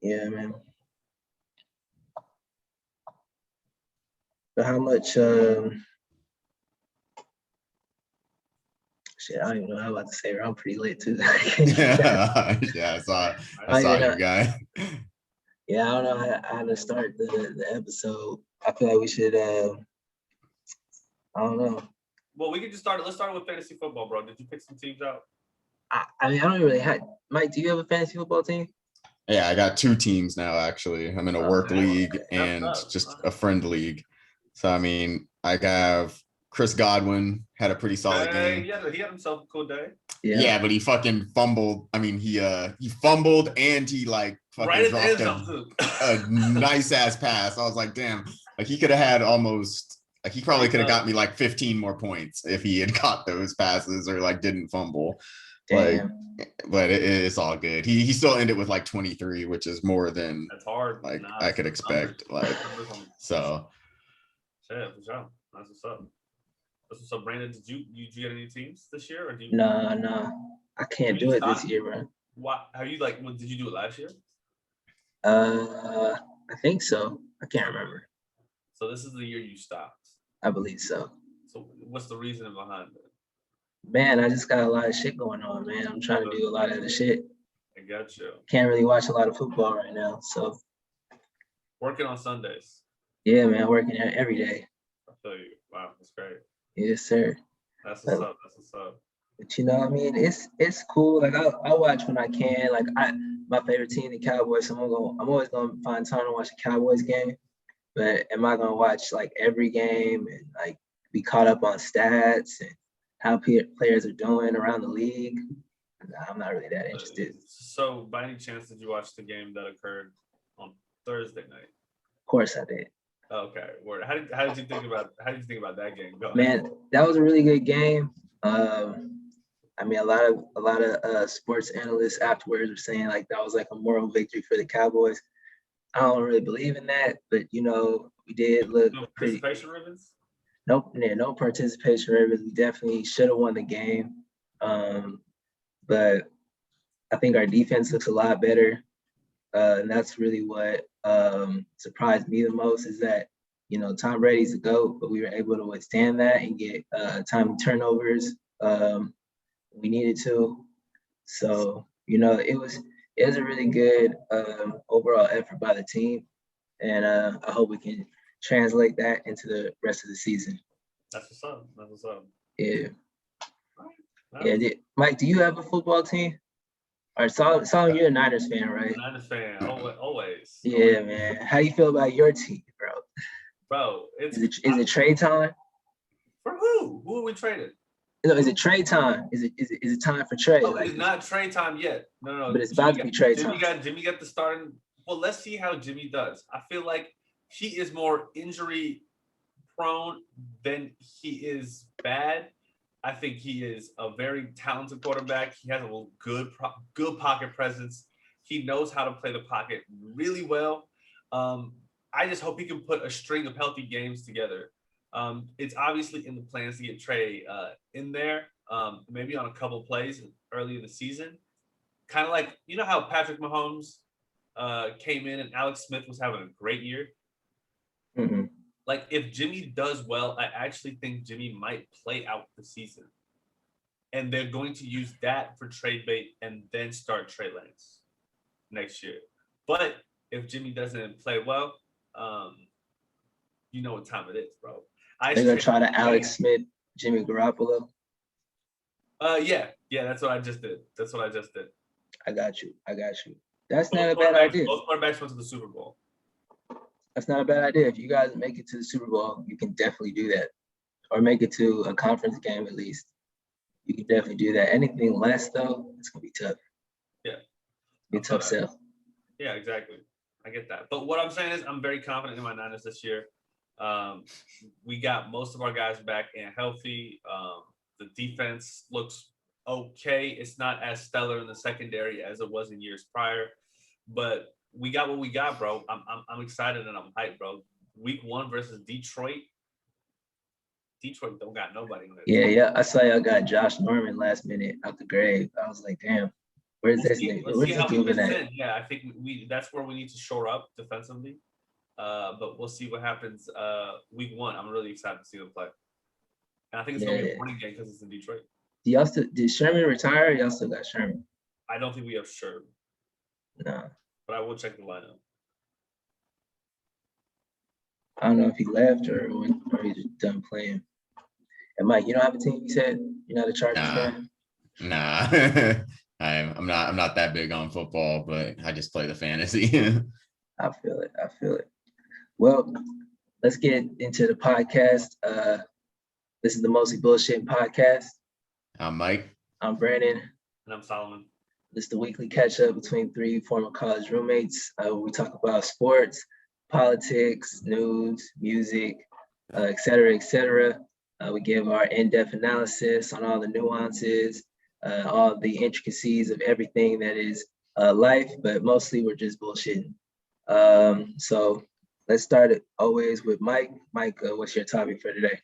Yeah, man. But how much? Shit, I don't even know what I'm about to say. I'm pretty late too. Yeah, I saw you, guy. Yeah, I don't know how to start the episode. I feel like we should. I don't know. Well, we can just start. Let's start with fantasy football, bro. Did you pick some teams out? I mean, I don't really have. Mike, do you have a fantasy football team? Yeah, I got 2 teams now. Actually, I'm in a work league and just a friend league. So I mean, I have Chris Godwin had a pretty solid game. Yeah, he had himself a cool day. Yeah, but he fucking fumbled. I mean, he fumbled and he like fucking dropped a nice ass pass. I was like, damn, like he could have had almost like he probably could have got me like 15 more points if he had caught those passes or like didn't fumble. Damn. Like, but it's all good. He still ended with like 23, which is more than that's hard. Like I could expect. Like so. Yeah, for sure. That's what's up. So, Brandon, did you get any teams this year, or do you? No, I can't do it this year, bro. Why? How you like? Did you do it last year? I think so. I can't remember. So this is the year you stopped. I believe so. So what's the reason behind it? Man, I just got a lot of shit going on, man. I'm trying to do a lot of the shit. I got you. Can't really watch a lot of football right now, so. Working on Sundays. Yeah, man, working every day. I feel you. Wow, that's great. Yes, sir. That's what's up. That's what's up. But you know, I mean, it's cool. Like I watch when I can. Like my favorite team, the Cowboys. So I'm always gonna find time to watch a Cowboys game. But am I gonna watch like every game and like be caught up on stats and how players are doing around the league? Nah, I'm not really that interested. So, by any chance, did you watch the game that occurred on Thursday night? Of course, I did. Okay. How did you think about that game? Man, that was a really good game. I mean, a lot of sports analysts afterwards were saying like that was like a moral victory for the Cowboys. I don't really believe in that, but you know, we did look pretty. Participation ribbons? Nope, no participation ribbons. We definitely should have won the game, but I think our defense looks a lot better, and that's really what surprised me the most is that you know Tom Brady's a GOAT, but we were able to withstand that and get timely turnovers. We needed to. So, you know, it was a really good overall effort by the team. And I hope we can translate that into the rest of the season. That's what's up. That's what's up. Yeah. Yeah. Mike, do you have a football team? Or Solomon, you're a Niners fan, right? Niners fan, always. Yeah, man. How you feel about your team, bro? Bro, is it trade time? For who? Who are we trading? No, is it trade time? Is it time for trade? Oh, it's not trade time yet. No. But it's about to be trade time. Jimmy got the starting. Well, let's see how Jimmy does. I feel like he is more injury prone than he is bad. I think he is a very talented quarterback. He has a good pocket presence. He knows how to play the pocket really well. I just hope he can put a string of healthy games together. It's obviously in the plans to get Trey in there, maybe on a couple plays early in the season. Kind of like, you know how Patrick Mahomes came in and Alex Smith was having a great year? Mm-hmm. Like, if Jimmy does well, I actually think Jimmy might play out the season. And they're going to use that for trade bait and then start Trey Lance next year. But if Jimmy doesn't play well, you know what time it is, bro. They're going to try to Alex Smith, Jimmy Garoppolo? Yeah, that's what I just did. I got you. That's not a bad idea. Both quarterbacks went to the Super Bowl. That's not a bad idea. If you guys make it to the Super Bowl, you can definitely do that. Or make it to a conference game at least. You can definitely do that. Anything less, though, it's going to be tough. Yeah. Be a tough sell. Yeah, exactly. I get that. But what I'm saying is I'm very confident in my Niners this year. We got most of our guys back and healthy. The defense looks okay. It's not as stellar in the secondary as it was in years prior. But we got what we got, bro. I'm excited and I'm hyped, bro. Week 1 versus Detroit. Detroit don't got nobody in there. Yeah. I saw y'all got Josh Norman last minute out the grave. I was like, damn. Where's We'll this see, nigga? let's Where's see this how he dude fits at? in. Yeah, I think that's where we need to shore up defensively. But we'll see what happens week 1. I'm really excited to see them play. And I think it's gonna be a morning game because it's in Detroit. Did Sherman retire? Or y'all still got Sherman? I don't think we have Sherman. No. But I will check the lineup. I don't know if he left or he's just done playing. And Mike, you don't have a team, you said? You're not a Chargers fan? Nah. I'm not that big on football, but I just play the fantasy. I feel it. Well, let's get into the podcast. This is the Mostly Bullshit podcast. I'm Mike. I'm Brandon. And I'm Solomon. This is the weekly catch up between 3 former college roommates. We talk about sports, politics, news, music, et cetera, et cetera. We give our in-depth analysis on all the nuances, all the intricacies of everything that is life, but mostly we're just bullshitting. So let's start it always with Mike. Mike, what's your topic for today?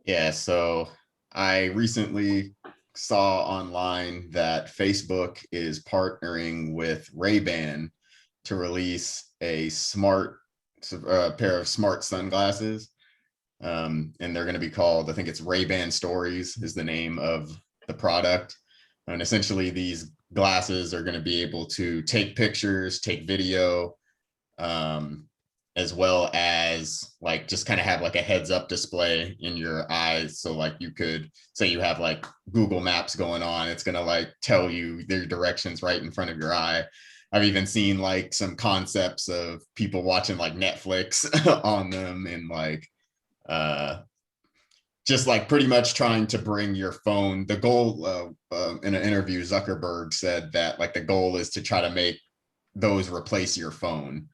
Yeah, so I recently saw online that Facebook is partnering with Ray-Ban to release a pair of smart sunglasses. And they're going to be called, I think it's Ray-Ban Stories is the name of the product. And essentially these glasses are going to be able to take pictures, take video, as well as like just kind of have like a heads up display in your eyes. So like you could say you have like Google Maps going on, it's going to like tell you their directions right in front of your eye. I've even seen like some concepts of people watching like Netflix on them and like just like pretty much trying to bring your phone. The goal in an interview, Zuckerberg said that like the goal is to try to make those replace your phone.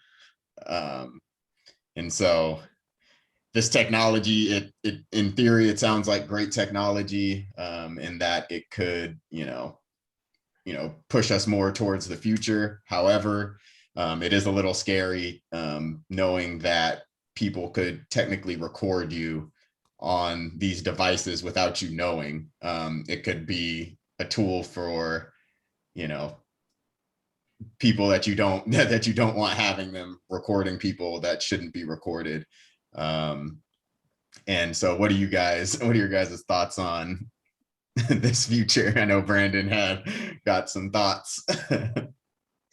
And so this technology, it in theory, it sounds like great technology, in that it could, push us more towards the future. However, it is a little scary, knowing that people could technically record you on these devices without you knowing. It could be a tool for, people that you don't want having them recording people that shouldn't be recorded. And so what are your guys' thoughts on this future? I know Brandon had got some thoughts.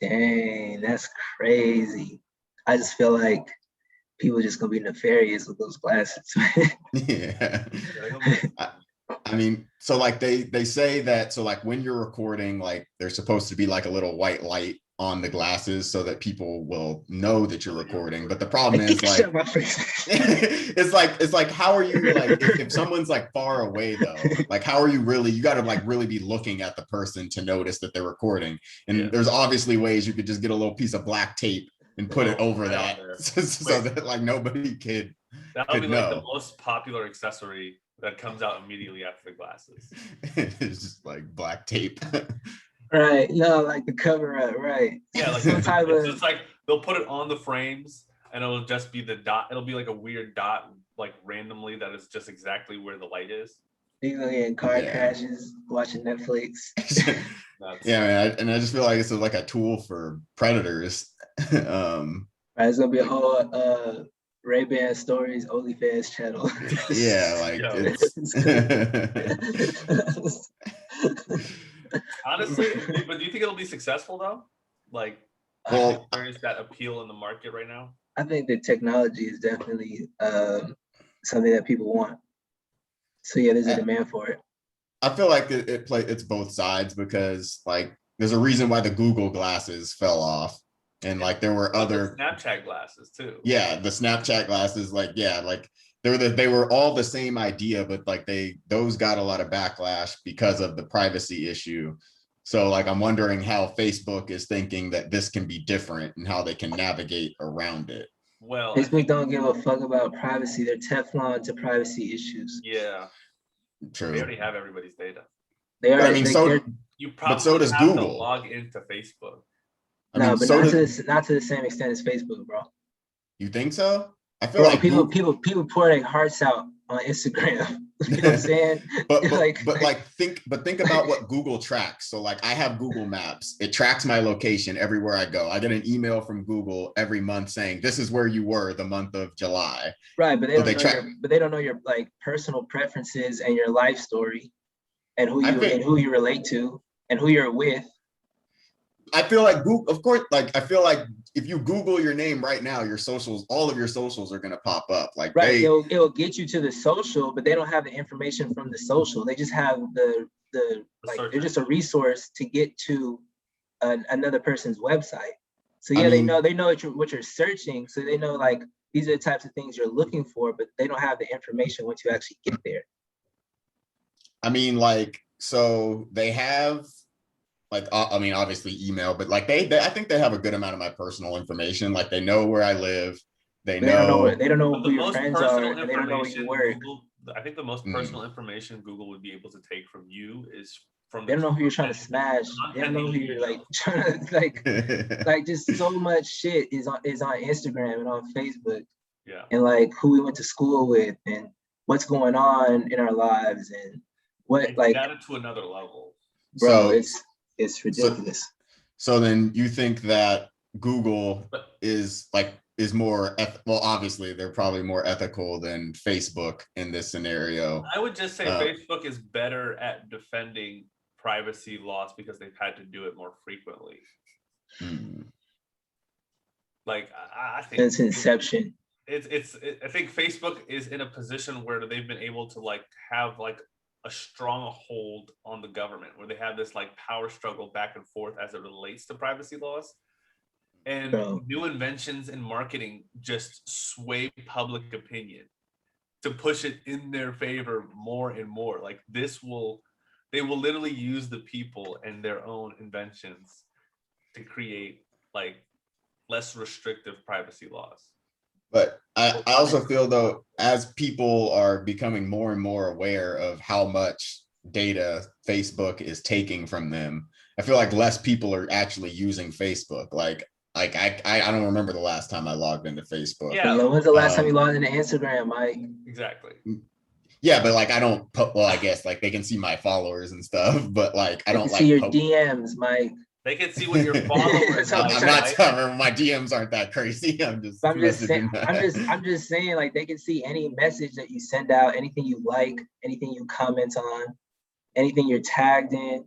Dang, that's crazy. I just feel like people are just gonna be nefarious with those glasses. Yeah. I mean, so like they say that, so like when you're recording, like there's supposed to be like a little white light on the glasses so that people will know that you're recording. But the problem is like, it's like, how are you like, if someone's like far away though, like how are you really, you got to like really be looking at the person to notice that they're recording. And there's obviously ways you could just get a little piece of black tape and put it over that so that like nobody could that'll be know. like the most popular accessory that comes out immediately after the glasses. It's just like black tape. Right. No, like the cover up, right. Yeah, like some type of, it's like they'll put it on the frames and it'll just be the dot. It'll be like a weird dot, like randomly, that is just exactly where the light is. You know, in car crashes, watching Netflix. Yeah, man, I just feel like it's like a tool for predators. Right, it's gonna be a whole Ray-Ban Stories OnlyFans channel. Yeah, like it's honestly, but do you think it'll be successful though? Like, well, there's that appeal in the market right now. I think the technology is definitely something that people want. So yeah, there's a demand for it. I feel like it's both sides, because like there's a reason why the Google glasses fell off, and like there were other Snapchat glasses too. Yeah, the Snapchat glasses, like they were all the same idea, but like those got a lot of backlash because of the privacy issue. So like I'm wondering how Facebook is thinking that this can be different and how they can navigate around it. Well, Facebook don't give a fuck about privacy. They're Teflon to privacy issues. Yeah. True. They already have everybody's data. They are. I mean, you probably but so does have Google. to log into Facebook. No, but not to the same extent as Facebook, bro. You think so? I feel Bro, like people pour their hearts out on Instagram. You know what I'm saying? but like think about what Google tracks. So like I have Google Maps. It tracks my location everywhere I go. I get an email from Google every month saying this is where you were the month of July. right, but So they don't know your like personal preferences and your life story and who you relate to and who you're with. I feel like Google, of course, like I feel like if you Google your name right now, your socials, all of your socials are gonna pop up. Like right, it'll get you to the social, but they don't have the information from the social. They just have the like they're just a resource to get to another person's website. So yeah, they know what you're searching. So they know like these are the types of things you're looking for, but they don't have the information once you actually get there. I mean, like, so they have like, I mean, obviously email, but like they I think they have a good amount of my personal information. Like they know where I live. They don't know who your friends are, and they don't know where you work. I think the most personal information Google would be able to take from you is from they don't know who you're trying to smash. They don't know who you're like trying to like just so much shit is on Instagram and on Facebook. Yeah. And like who we went to school with and what's going on in our lives and what it's like got it to another level. Bro, it's ridiculous. So then you think that Google is more well, obviously they're probably more ethical than Facebook in this scenario. I would just say Facebook is better at defending privacy laws because they've had to do it more frequently. Like I think since inception. I think Facebook is in a position where they've been able to like have like a strong hold on the government, where they have this like power struggle back and forth as it relates to privacy laws. And new inventions in marketing just sway public opinion to push it in their favor more and more. Like they will literally use the people and their own inventions to create like less restrictive privacy laws. But I also feel though, as people are becoming more and more aware of how much data Facebook is taking from them, I feel like less people are actually using Facebook. Like I don't remember the last time I logged into Facebook. Yeah, when's the last time you logged into Instagram, Mike? Exactly. Yeah, but like I don't put, well, I guess like they can see my followers and stuff, but like I don't like see your DMs, Mike. They can see what your followers. I'm not telling my DMs aren't that crazy. I'm just saying, like they can see any message that you send out, anything you like, anything you comment on, anything you're tagged in.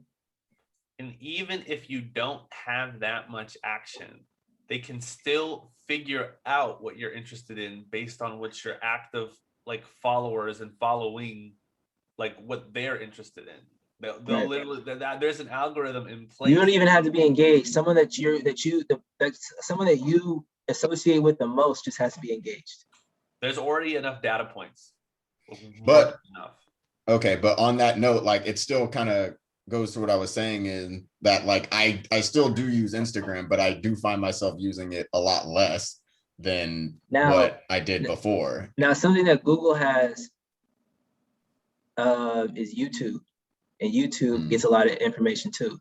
And even if you don't have that much action, they can still figure out what you're interested in based on what your active like followers and following, like what they're interested in. They'll literally there's an algorithm in place. You don't even have to be engaged. Someone that someone that you associate with the most just has to be engaged. There's already enough data points. But okay, but on that note, like it still kind of goes to what I was saying in that like I still do use Instagram, but I do find myself using it a lot less than what I did before. Now something that Google has is YouTube. And YouTube gets a lot of information too.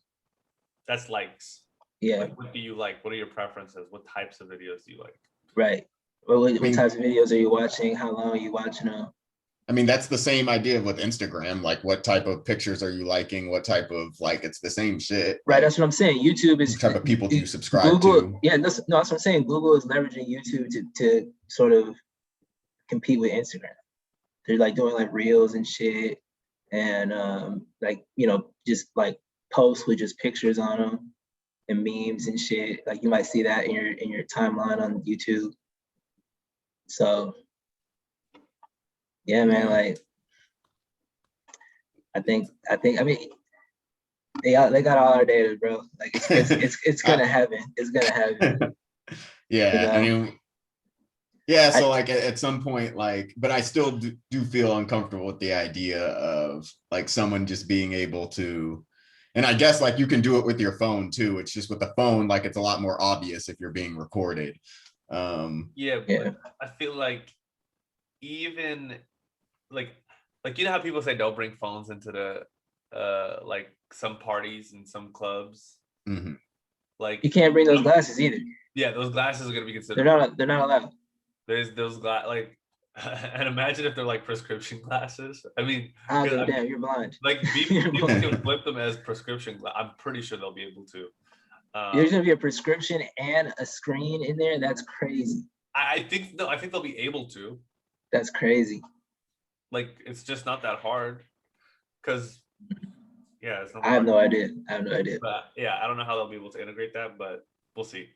That's likes. Yeah. Like, what do you like? What are your preferences? What types of videos do you like? Right. What types of videos are you watching? How long are you watching them? I mean, that's the same idea with Instagram. Like, what type of pictures are you liking? What type of like? It's the same shit. Right. Like, that's what I'm saying. YouTube is what type of people do you subscribe to? Yeah. That's what I'm saying. Google is leveraging YouTube to sort of compete with Instagram. They're like doing like reels and shit. And like, you know, just like posts with just pictures on them and memes and shit. Like you might see that in your timeline on YouTube. So yeah, man, like I mean they got all our data, bro. Like it's gonna happen. It's gonna happen. Yeah, you know? I mean, yeah, so like at some point, like, but I still do feel uncomfortable with the idea of like someone just being able to, and I guess like you can do it with your phone too. It's just with the phone, like it's a lot more obvious if you're being recorded. Yeah, but I feel like even like you know how people say don't bring phones into the like some parties and some clubs. Mm-hmm. Like you can't bring those glasses either. Yeah, those glasses are gonna be considered. They're not allowed. There's those like, and imagine if they're like prescription glasses. I mean, I'll go down. You're blind. Like people can flip them as prescription. I'm pretty sure they'll be able to. There's gonna be a prescription and a screen in there. That's crazy. I think they'll be able to. That's crazy. Like it's just not that hard. Cause yeah, it's not I have no idea. But yeah, I don't know how they'll be able to integrate that, but we'll see.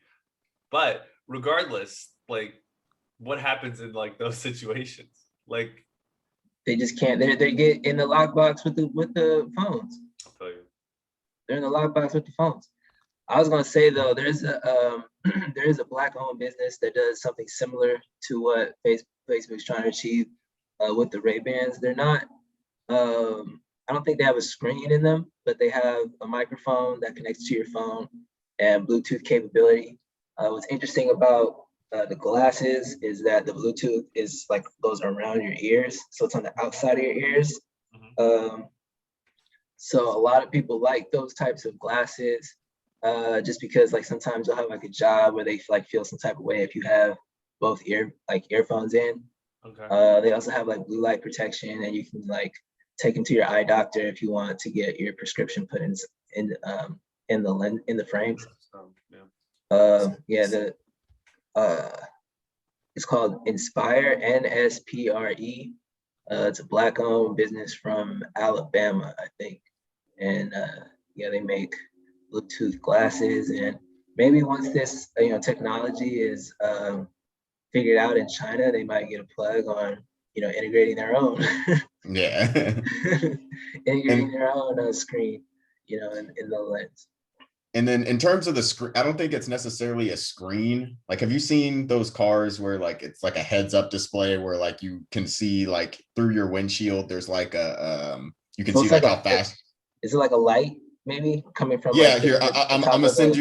But regardless, like what happens in like those situations? Like they just can't. They get in the lockbox with the phones. I'll tell you. They're in the lockbox with the phones. I was gonna say though, there's a there is a Black-owned business that does something similar to what Facebook's trying to achieve with the Ray-Bans. They're not. I don't think they have a screen in them, but they have a microphone that connects to your phone and Bluetooth capability. What's interesting about the glasses is that the Bluetooth is like goes around your ears, so it's on the outside of your ears. So a lot of people like those types of glasses, just because like sometimes you'll have like a job where they like feel some type of way if you have both earphones in. Okay. They also have like blue light protection, and you can like take them to your eye doctor if you want to get your prescription put in the frames. It's called Inspire, NSPRE. It's a Black-owned business from Alabama, I think, and they make Bluetooth glasses. And maybe once this technology is figured out in China, they might get a plug on integrating their own. Integrating their own screen, in the lens. And then in terms of the screen, I don't think it's necessarily a screen. Like, have you seen those cars where like it's like a heads-up display where like you can see like through your windshield? There's like a you can see like how fast. Is it like a light maybe coming from? Yeah, here I'm gonna send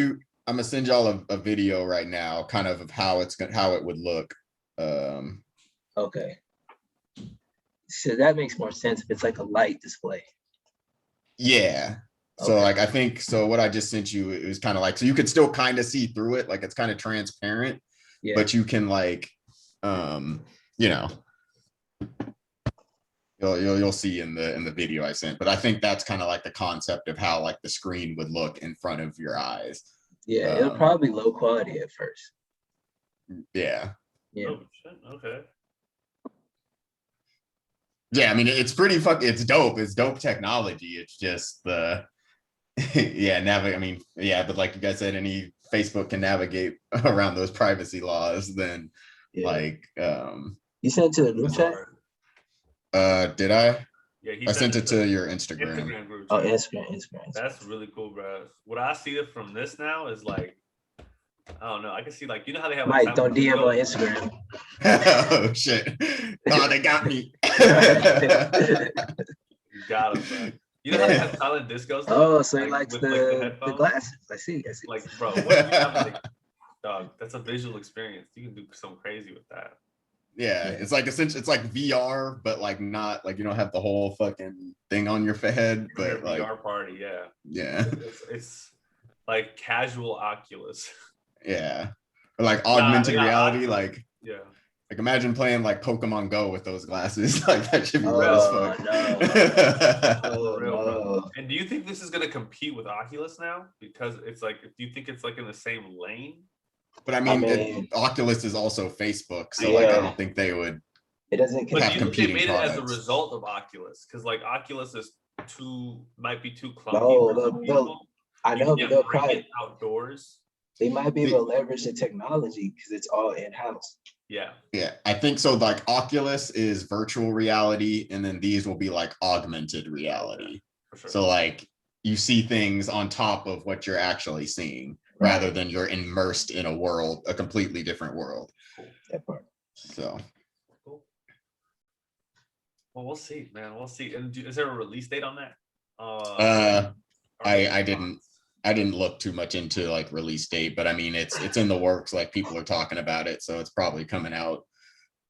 y'all a video right now, kind of how it would look. Okay. So that makes more sense if it's like a light display. Yeah. So like I think so what I just sent you, it was kind of like, so you could still kind of see through it, like it's kind of transparent, but you can like you'll see in the video I sent. But I think that's kind of like the concept of how like the screen would look in front of your eyes. Yeah, it'll probably be low quality at first. Yeah. Oh, shit. Okay. Yeah, I mean it's pretty it's dope. It's dope technology. It's just the but like you guys said, any Facebook can navigate around those privacy laws, then like you sent it to the group chat? Did I? Yeah, I sent it to your Instagram. Group chat. Oh, Instagram. That's really cool, bro. What I see it from this now is like, I don't know. I can see like, you know how they have like, Mike, don't DM on Instagram. Oh shit. Oh, they got me. You got him, bro. You know how they have silent discos? Oh, so he likes the glasses. I see. Like, bro, what do you have, like, dog, that's a visual experience. You can do something crazy with that. Yeah, it's like essentially it's like VR, but like not like you don't have the whole fucking thing on your head, but like VR party, yeah. It's like casual Oculus. Yeah, or like augmented reality, Oculus. Like like imagine playing like Pokemon Go with those glasses. Like that should be red as fuck. No. And do you think this is gonna compete with Oculus now? Because it's like, do you think it's like in the same lane? But I mean Oculus is also Facebook, so like I don't think they would. It doesn't. But do you think they made it as a result of Oculus? Because like Oculus is might be too clunky. I know, but they'll probably outdoors. They might be able to leverage the technology because it's all in-house. Yeah, I think so. Like Oculus is virtual reality, and then these will be like augmented reality. For sure. So like you see things on top of what you're actually seeing, rather than you're immersed in a completely different world. Cool. That part. So. Cool. Well, we'll see, man. We'll see. And is there a release date on that? I didn't look too much into like release date, but I mean it's in the works. Like people are talking about it, so it's probably coming out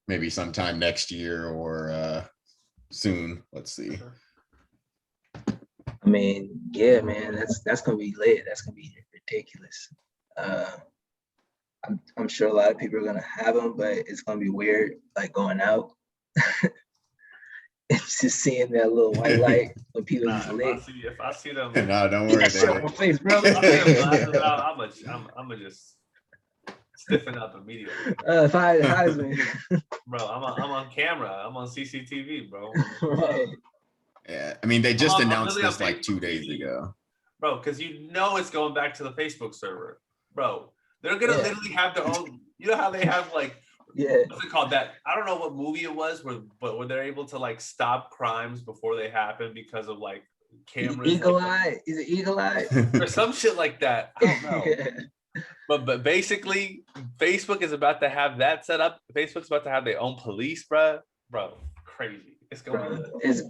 maybe sometime next year or soon. Let's see. I mean, yeah, man, that's gonna be lit. That's gonna be ridiculous. I'm sure a lot of people are gonna have them, but it's gonna be weird, like going out. It's just seeing that little white light when people just lit. If I see them, no, don't worry. Show my face, bro. if I see them glasses out, I'm gonna just stiffen up immediately. If I had Heisman, bro, I'm on camera. I'm on CCTV, bro. right. Yeah, I mean, they just announced really this like 2 days ago. Bro, because it's going back to the Facebook server. Bro, they're gonna literally have their own, you know how they have like, what's it called? That, I don't know what movie it was, where they're able to like stop crimes before they happen because of like cameras. Eagle Eye? Is it Eagle Eye? Or some shit like that. I don't know. But basically, Facebook is about to have that set up. Facebook's about to have their own police, bro. Bro, crazy. It's going.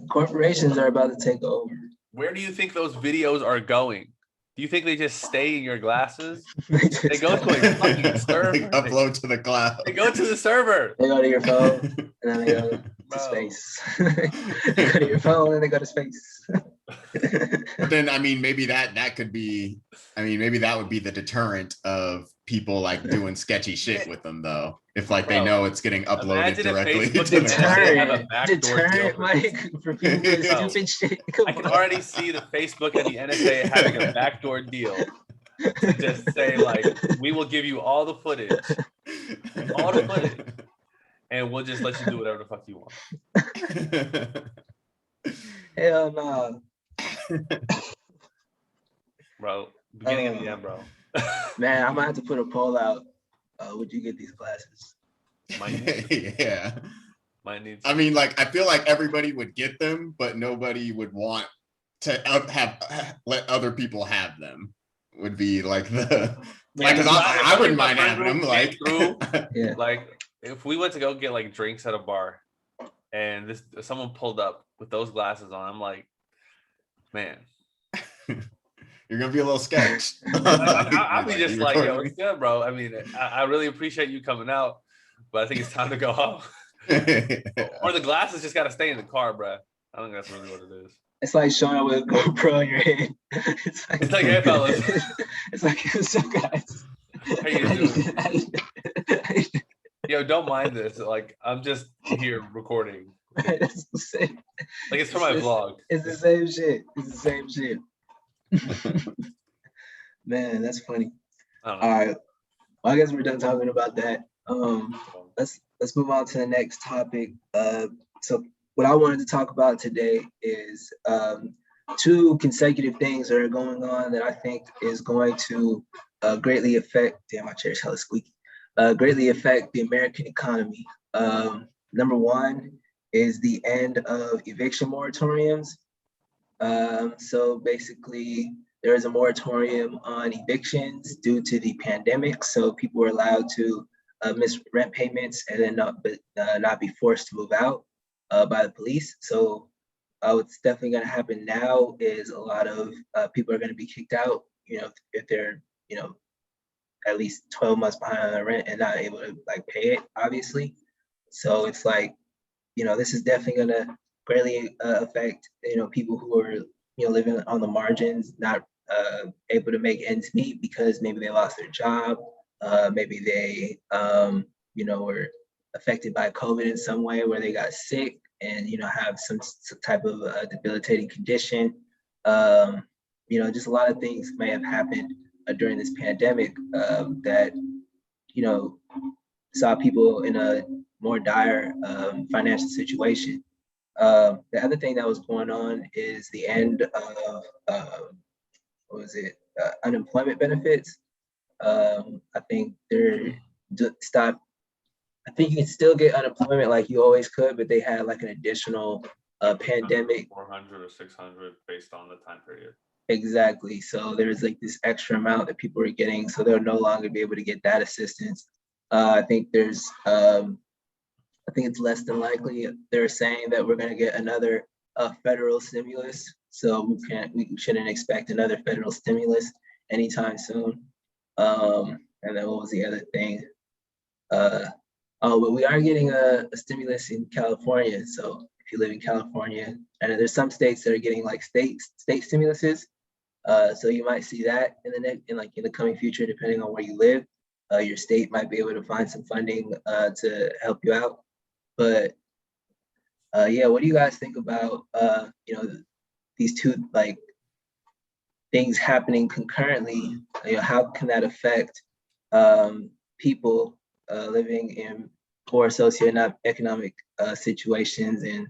Corporations are about to take over. Where do you think those videos are going? Do you think they just stay in your glasses? They go to a fucking server. They upload to the cloud. They go to the server. They go to your phone, and then they go to space. They go to your phone, and they go to space. But then, I mean, maybe that could be, I mean, maybe that would be the deterrent of people like doing sketchy shit with them, though. If like they know it's getting uploaded directly to deterrent, like for people with stupid shit. I can already see the Facebook and the NSA having a backdoor deal to just say like, we will give you all the footage, and we'll just let you do whatever the fuck you want. Hell no. Bro, beginning of the end, bro. Man, I'm gonna have to put a poll out. Would you get these glasses? Yeah. Might need. I mean, like, I feel like everybody would get them, but nobody would want to let other people have them. Would be like the like, because I wouldn't mind having them. Like, like if we went to go get like drinks at a bar, and someone pulled up with those glasses on, I'm like, man. You're gonna be a little sketch. I'll be just like, yo, it's good, bro. I mean, I really appreciate you coming out, but I think it's time to go home. Or the glasses just gotta stay in the car, bro. I think that's really what it is. It's like showing up with a GoPro on your head. It's like hey, fellas. It's like, what's up, guys? How you doing? Yo, don't mind this. Like, I'm just here recording. That's the same. Like, it's for my vlog. It's the same shit. It's the same shit. Man, that's funny. All right. Well, I guess we're done talking about that. Let's move on to the next topic. So what I wanted to talk about today is 2 consecutive things that are going on that I think is going to greatly affect. Damn, my chair's hella squeaky. Greatly affect the American economy. Number 1 is the end of eviction moratoriums. So basically, there is a moratorium on evictions due to the pandemic. So people were allowed to miss rent payments and then not be forced to move out by the police. So what's definitely going to happen now is a lot of people are going to be kicked out, if they're, at least 12 months behind on their rent and not able to like pay it, obviously. So it's like, this is definitely going to greatly affect, people who are, living on the margins, not able to make ends meet because maybe they lost their job, maybe they, were affected by COVID in some way where they got sick and, have some type of debilitating condition. Just a lot of things may have happened during this pandemic that, saw people in a more dire financial situation. The other thing that was going on is the end of unemployment benefits. I think they're stopped. I think you can still get unemployment like you always could, but they had like an additional pandemic 400 or 600 based on the time period. Exactly. So there's like this extra amount that people are getting, so they'll no longer be able to get that assistance. I think it's less than likely they're saying that we're going to get another federal stimulus. So we shouldn't expect another federal stimulus anytime soon. And then what was the other thing? But we are getting a stimulus in California. So if you live in California, and there's some states that are getting like state stimuluses. So you might see that in the coming future, depending on where you live. your state might be able to find some funding to help you out. But yeah, what do you guys think about these two like things happening concurrently? How can that affect people living in poor socioeconomic situations, and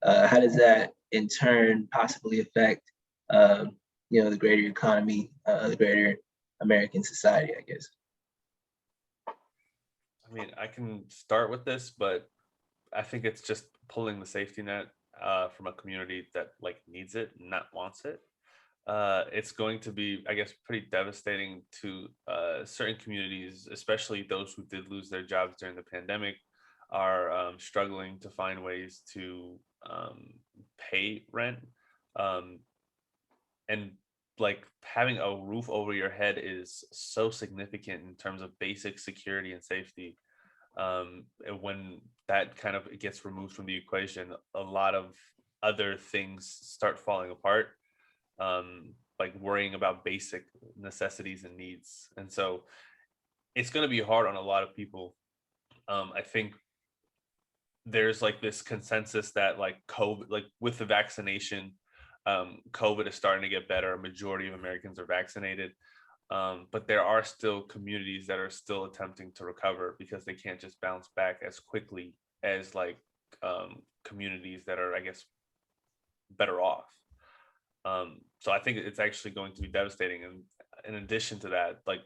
how does that in turn possibly affect the greater economy, the greater American society, I guess? I mean, I can start with this, but I think it's just pulling the safety net from a community that like needs it, not wants it. It's going to be, I guess, pretty devastating to certain communities, especially those who did lose their jobs during the pandemic, are struggling to find ways to pay rent. And like having a roof over your head is so significant in terms of basic security and safety. And when that kind of gets removed from the equation, a lot of other things start falling apart. Like worrying about basic necessities and needs. And so it's going to be hard on a lot of people. I think there's like this consensus that like COVID, like with the vaccination, COVID is starting to get better. A majority of Americans are vaccinated. But there are still communities that are still attempting to recover because they can't just bounce back as quickly as like communities that are, I guess, better off. So I think it's actually going to be devastating. And in addition to that, like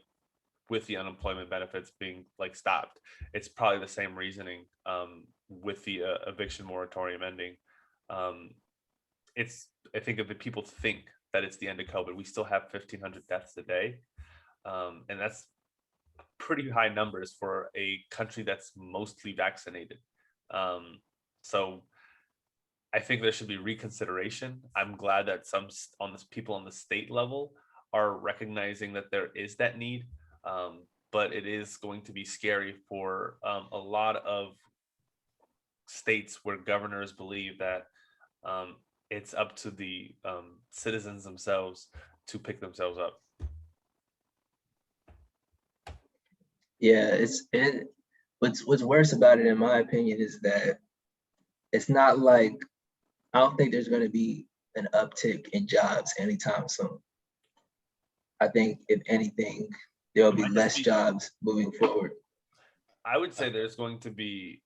with the unemployment benefits being like stopped, it's probably the same reasoning with the eviction moratorium ending. I think if the people think that it's the end of COVID, we still have 1,500 deaths a day. And that's pretty high numbers for a country that's mostly vaccinated. So I think there should be reconsideration. I'm glad that some people on the state level are recognizing that there is that need, but it is going to be scary for a lot of states where governors believe that it's up to the citizens themselves to pick themselves up. Yeah, what's worse about it, in my opinion, is that it's not like I don't think there's going to be an uptick in jobs anytime soon. I think if anything, there'll be less jobs moving forward. I would say there's going to be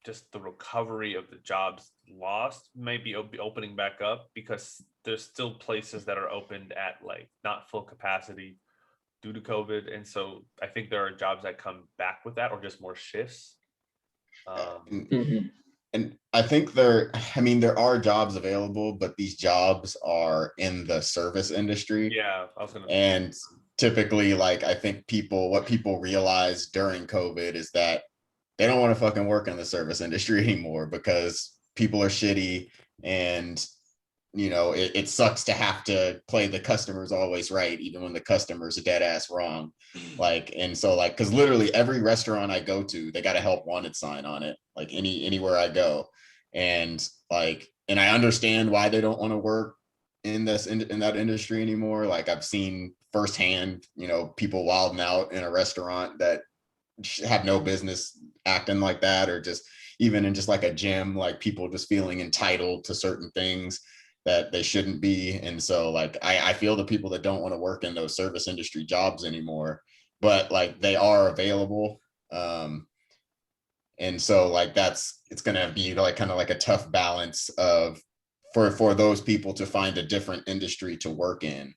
just the recovery of the jobs lost maybe opening back up, because there's still places that are opened at like not full capacity due to COVID. And so I think there are jobs that come back with that, or just more shifts. And I think there are jobs available, but these jobs are in the service industry. Yeah, and typically, like, I think what people realize during COVID is that they don't want to fucking work in the service industry anymore because people are shitty, and it sucks to have to play the customer's always right, even when the customer's dead ass wrong. Like, and so like, because literally every restaurant I go to, they got a help wanted sign on it, like anywhere I go. And like, and I understand why they don't want to work in that industry anymore. Like, I've seen firsthand, people wilding out in a restaurant that have no business acting like that, or just even in just like a gym, like people just feeling entitled to certain things that they shouldn't be. And so like I feel the people that don't want to work in those service industry jobs anymore, but like they are available. And so like it's gonna be like kind of like a tough balance of for those people to find a different industry to work in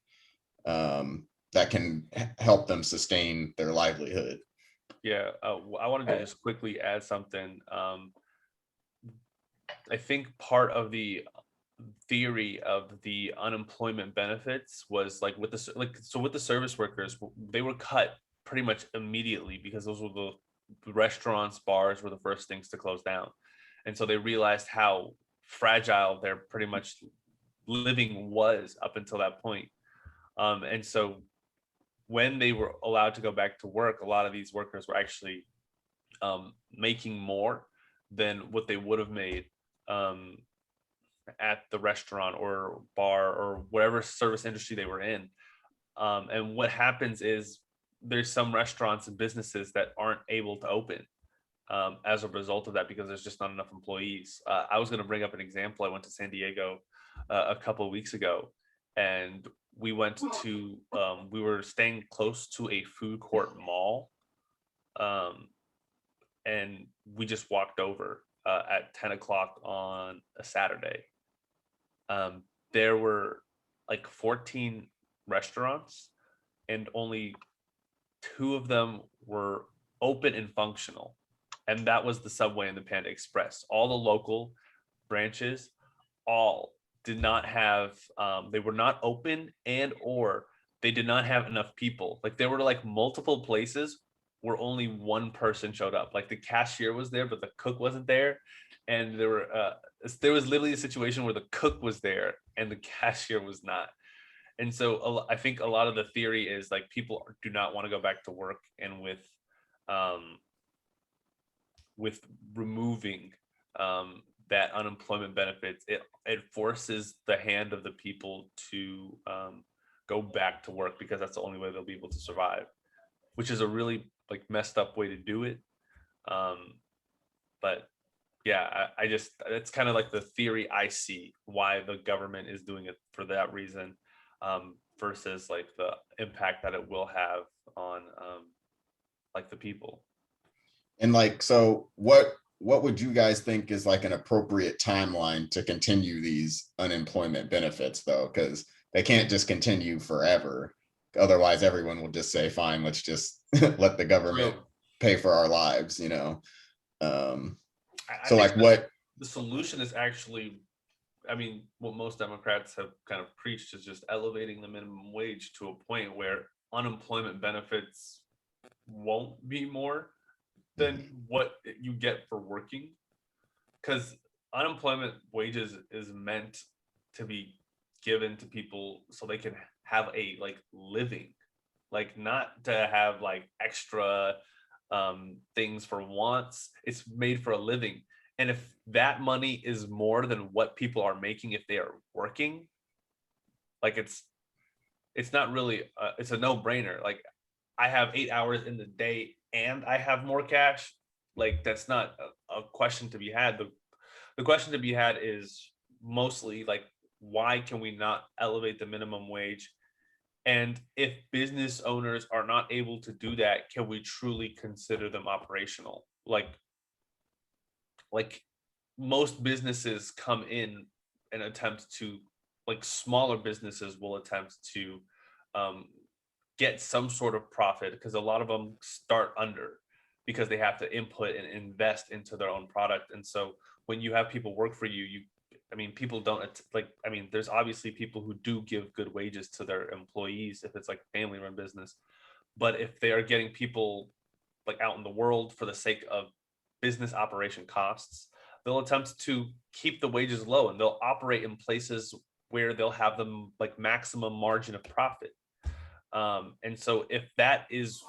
that can help them sustain their livelihood. Yeah, I wanted to just quickly add something. I think part of the theory of the unemployment benefits was like with the service workers, they were cut pretty much immediately because those were the restaurants, bars were the first things to close down. And so they realized how fragile their pretty much living was up until that point. And so when they were allowed to go back to work, a lot of these workers were actually making more than what they would have made at the restaurant or bar or whatever service industry they were in. And what happens is there's some restaurants and businesses that aren't able to open as a result of that because there's just not enough employees. I was going to bring up an example. I went to San Diego a couple of weeks ago, and we went to we were staying close to a food court mall, and we just walked over at 10 o'clock on a Saturday. There were like 14 restaurants, and only 2 of them were open and functional. And that was the Subway and the Panda Express. All the local branches, all did not have, they were not open, and or they did not have enough people. Like there were like multiple places where only one person showed up. Like the cashier was there, but the cook wasn't there. And there was literally a situation where the cook was there and the cashier was not. And so I think a lot of the theory is like people do not want to go back to work, and with removing that unemployment benefits, it forces the hand of the people to go back to work, because that's the only way they'll be able to survive, which is a really like messed up way to do it. But yeah, I just, it's kind of like the theory I see why the government is doing it for that reason, versus like the impact that it will have on like the people. And like, so what would you guys think is like an appropriate timeline to continue these unemployment benefits though? Because they can't just continue forever. Otherwise everyone will just say, fine, let's just let the government pay for our lives, you know? So like what the solution is actually, I mean, what most Democrats have kind of preached is just elevating the minimum wage to a point where unemployment benefits won't be more than what you get for working. Because unemployment wages is meant to be given to people so they can have a like living, like not to have like extra things for wants. It's made for a living. And if that money is more than what people are making if they are working, like it's not really it's a no-brainer. Like I have 8 hours in the day and I have more cash. Like that's not a question to be had. The question to be had is mostly like, why can we not elevate the minimum wage? And if business owners are not able to do that, can we truly consider them operational? Like most businesses come in and attempt to, like smaller businesses will attempt to get some sort of profit, because a lot of them start under, because they have to input and invest into their own product. And so when you have people work for you, people don't like, there's obviously people who do give good wages to their employees if it's like a family run business. But if they are getting people like out in the world for the sake of business operation costs, they'll attempt to keep the wages low, and they'll operate in places where they'll have them like maximum margin of profit. And so if that is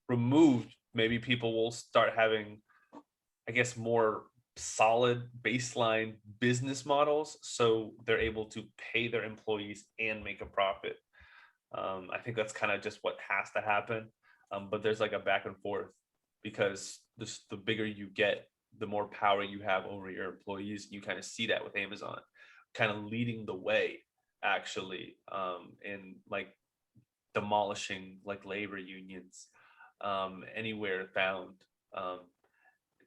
removed, maybe people will start having, I guess, more solid baseline business models, so they're able to pay their employees and make a profit. I think that's kind of just what has to happen. But there's like a back and forth, because the bigger you get, the more power you have over your employees. You kind of see that with Amazon kind of leading the way, actually, in like demolishing like labor unions anywhere found,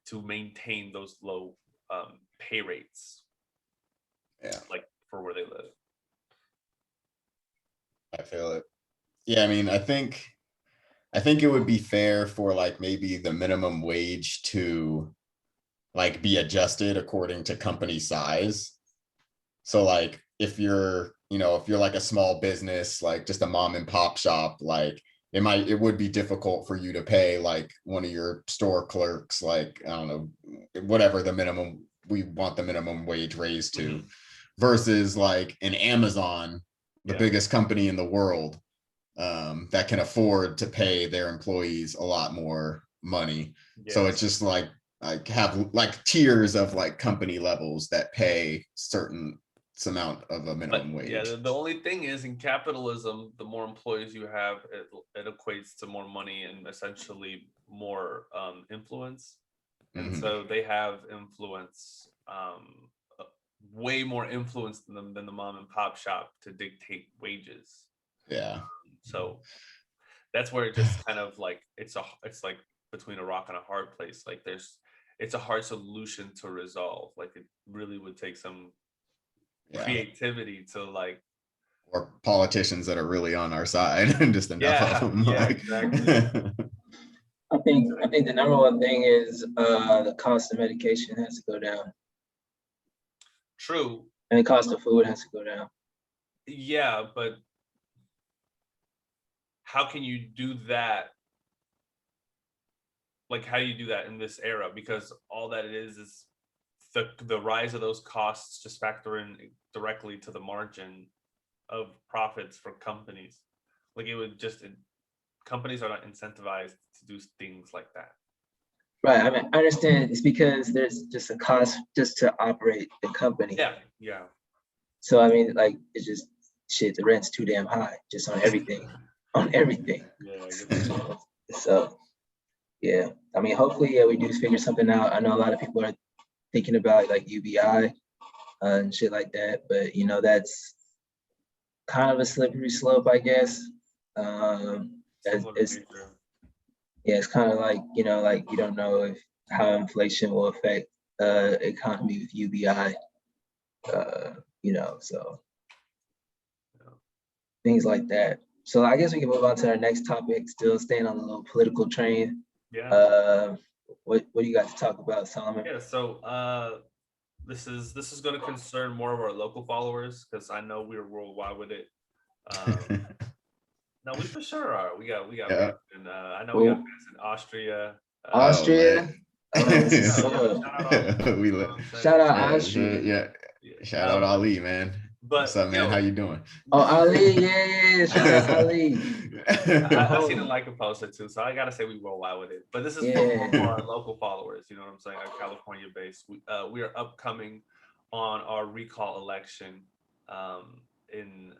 to maintain those low pay rates, like for where they live. I feel it. Yeah, I think it would be fair for like maybe the minimum wage to like be adjusted according to company size. So like if you're like a small business, like just a mom and pop shop, like it would be difficult for you to pay like one of your store clerks, like, I don't know, whatever the minimum we want the minimum wage raised to, versus like an Amazon, the biggest company in the world, that can afford to pay their employees a lot more money. Yes. So it's just like have like tiers of like company levels that pay certain amount of a minimum wage. Yeah, the only thing is, in capitalism, the more employees you have, it equates to more money and essentially more influence. And so they have influence, way more influence than the mom and pop shop to dictate wages. Yeah. So that's where it just kind of like it's like between a rock and a hard place. Like it's a hard solution to resolve. Like it really would take some creativity to like, or politicians that are really on our side and just enough of them. Exactly. I think the number one thing is the cost of medication has to go down. True. And the cost of food has to go down. Yeah, but how can you do that? Like, how do you do that in this era? Because all that it is the rise of those costs just factor in directly to the margin of profits for companies. Like it would just, companies are not incentivized to do things like that. Right. I mean, I understand it's because there's just a cost just to operate the company. Yeah. So I mean, like it's just shit. The rent's too damn high, just on everything, Yeah. So yeah, I mean, hopefully, we do figure something out. I know a lot of people are thinking about like UBI and shit like that, but that's kind of a slippery slope, I guess. It's kind of like, like you don't know how inflation will affect economy with UBI, so things like that. So I guess we can move on to our next topic, still staying on the little political train. Yeah. What do you got to talk about, Solomon? Yeah, so this is going to concern more of our local followers because I know we're worldwide with it. No, we for sure are. We got fans in, I know we got fans in Austria. Austria. Shout out Austria. Shout out Ali, man. But what's up, man? How you doing? Oh, Ali, yeah. Shout out Ali. I seen a like a poster too, so I gotta say we worldwide with it. But this is for our local followers. You know what I'm saying? Our California based. We are upcoming on our recall election in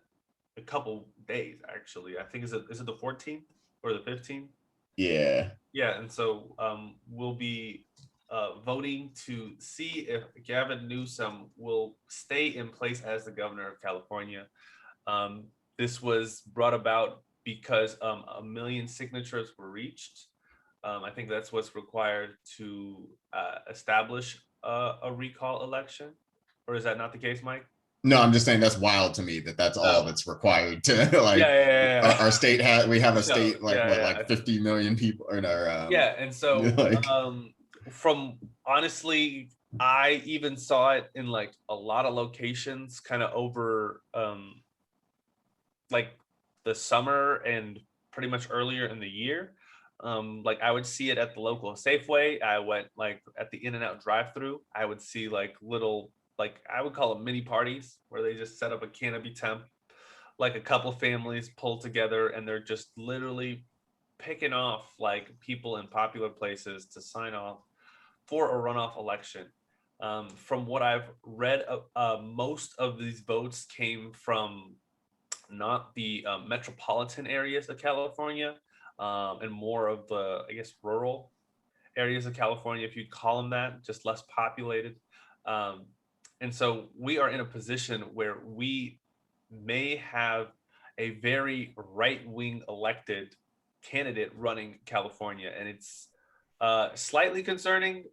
a couple days. Actually, I think is it the 14th or the 15th? Yeah. And so we'll be voting to see if Gavin Newsom will stay in place as the governor of California. This was brought about because 1 million signatures were reached. I think that's what's required to establish a recall election. Or is that not the case, Mike? No, I'm just saying that's wild to me that's all that's required to like. Our state we have a state like 50 million people in our. And so from honestly, I even saw it in like a lot of locations, kind of over like the summer and pretty much earlier in the year. Like I would see it at the local Safeway. I went like at the In-N-Out drive-through. I would see like little, like I would call them mini parties where they just set up a canopy tent, like a couple families pull together and they're just literally picking off like people in popular places to sign off for a runoff election. From what I've read, most of these votes came from not the metropolitan areas of California and more of the, I guess, rural areas of California, if you'd call them that, just less populated. And so we are in a position where we may have a very right-wing elected candidate running California, and it's slightly concerning.